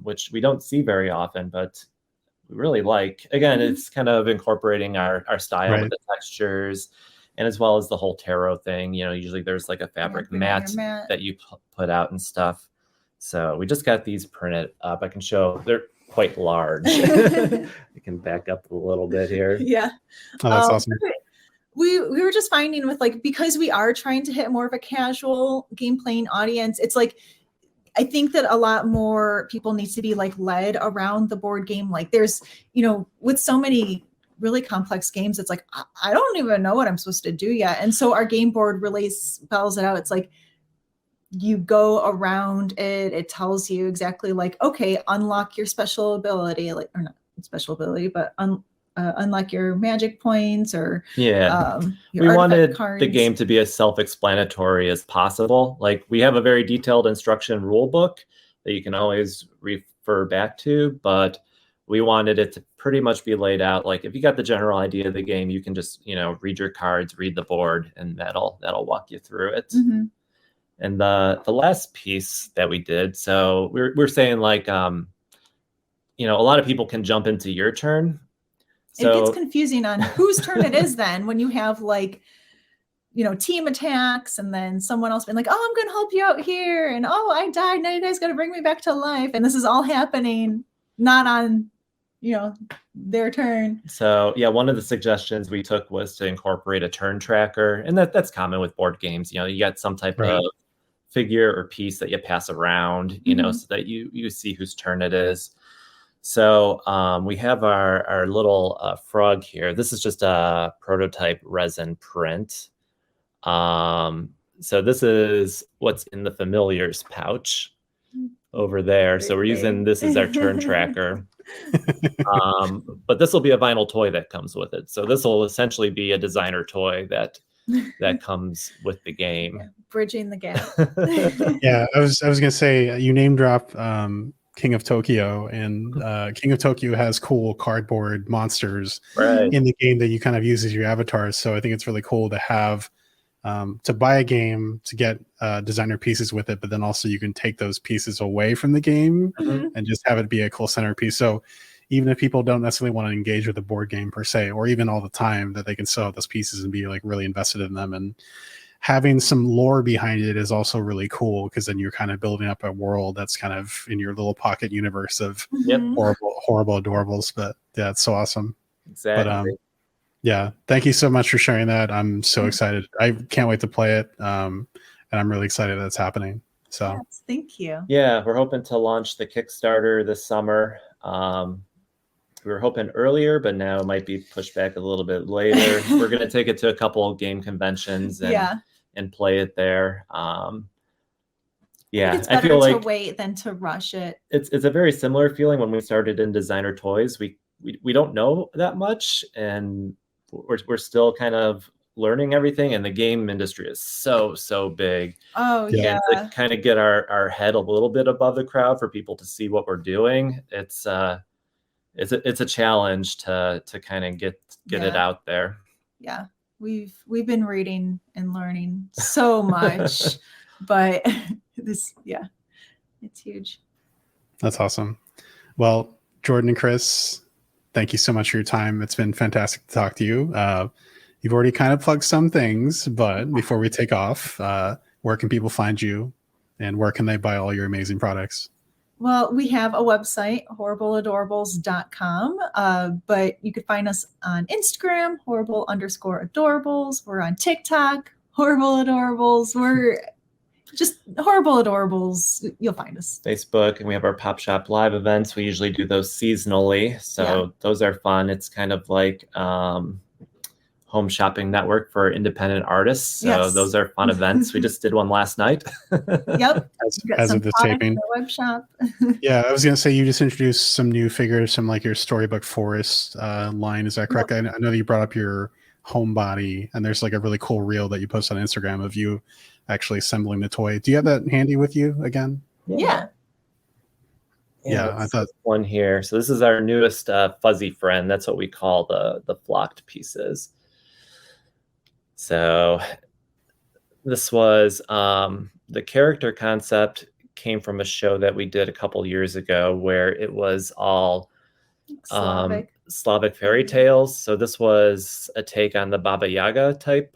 which we don't see very often, but we really like. Again, it's kind of incorporating our style with the textures, and as well as the whole tarot thing. Usually there's like a fabric mat that you put out and stuff. So we just got these printed up. I can show they're quite large. I can back up a little bit here. Yeah. Oh, that's awesome. We were just finding with because we are trying to hit more of a casual game playing audience, it's like, I think that a lot more people need to be led around the board game. Like there's, with so many really complex games, it's like, I don't even know what I'm supposed to do yet. And so our game board really spells it out. It's like, you go around it. It tells you exactly okay, unlock your special ability, or not special ability, but unlock your magic points or we wanted cards. The game to be as self-explanatory as possible. Like we have a very detailed instruction rule book that you can always refer back to, but we wanted it to pretty much be laid out. Like if you got the general idea of the game, you can just read your cards, read the board, and that'll walk you through it. Mm-hmm. And the last piece that we did, so we're saying a lot of people can jump into your turn. So it gets confusing on whose turn it is then when you have team attacks and then someone else being like, oh, I'm going to help you out here. And oh, I died. Now you guys got to bring me back to life. And this is all happening not on, their turn. So yeah, one of the suggestions we took was to incorporate a turn tracker. And that's common with board games. You got some type of figure or piece that you pass around, so that you see whose turn it is. So we have our little frog here. This is just a prototype resin print. So this is what's in the familiars pouch over there. So we're using this as our turn tracker. But this will be a vinyl toy that comes with it. So this will essentially be a designer toy that comes with the game. Yeah, bridging the gap. Yeah, I was gonna say, you name drop King of Tokyo, and King of Tokyo has cool cardboard monsters in the game that you kind of use as your avatars. So I think it's really cool to have to buy a game to get designer pieces with it, but then also you can take those pieces away from the game Mhm. and just have it be a cool centerpiece. So even if people don't necessarily want to engage with the board game per se, or even all the time, that they can still have those pieces and be like really invested in them. And having some lore behind it is also really cool, because then you're kind of building up a world that's kind of in your little pocket universe of Yep. Mhm. horrible adorables. But yeah, it's so awesome. Exactly. But yeah, thank you so much for sharing that. I'm so excited. I can't wait to play it. And I'm really excited that's happening. So Yes, thank you. Yeah, we're hoping to launch the Kickstarter this summer. We were hoping earlier, but now it might be pushed back a little bit later. We're going to take it to a couple of game conventions and play it there. Yeah, It's I better feel to like wait than to rush it. it's a very similar feeling when we started in designer toys. We don't know that much, and we're still kind of learning everything. And the game industry is so big. Oh Yeah. And to kind of get our head a little bit above the crowd for people to see what we're doing, it's a challenge to kind of get it out there. Yeah, we've been reading and learning so much, but it's huge. that's awesome. Well, Jordan and Chris, thank you so much for your time. It's been fantastic to talk to you. You've already kind of plugged some things, but before we take off, where can people find you, and where can they buy all your amazing products? Well, we have a website, horribleadorables.com, but you could find us on Instagram, horrible_adorables. We're on TikTok, Horrible Adorables. We're just Horrible Adorables. You'll find us. Facebook, and we have our Pop Shop Live events. We usually do those seasonally, so those are fun. It's kind of like home shopping network for independent artists. So those are fun events. We just did one last night. Yep. As of this taping. Web shop. Yeah, I was going to say, you just introduced some new figures from like your Storybook Forest line. Is that correct? Yep. I know that you brought up your homebody, and there's like a really cool reel that you post on Instagram of you actually assembling the toy. Do you have that handy with you again? Yeah. I thought one here. So this is our newest fuzzy friend. That's what we call the flocked pieces. So this was the character concept came from a show that we did a couple years ago where it was all Slavic fairy tales. So this was a take on the Baba Yaga type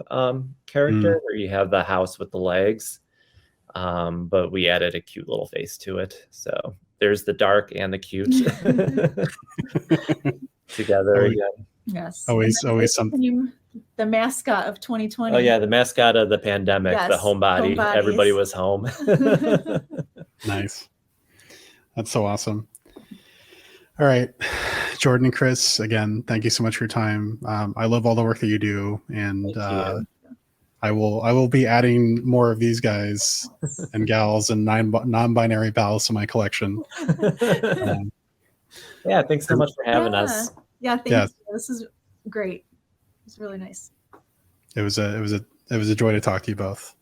character where you have the house with the legs, but we added a cute little face to it. So there's the dark and the cute together again. Yes. Always something. The mascot of 2020. Oh yeah, the mascot of the pandemic, the homebody. Everybody was home. Nice. That's so awesome. All right, Jordan and Chris, again, thank you so much for your time. I love all the work that you do, and I will be adding more of these guys and gals and non-binary pals to my collection. Yeah, thanks so much for having us. Yeah, thank you. This is great. It's really nice. It was a joy to talk to you both.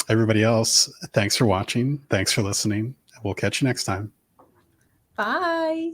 Everybody else, thanks for watching. Thanks for listening. We'll catch you next time. Bye.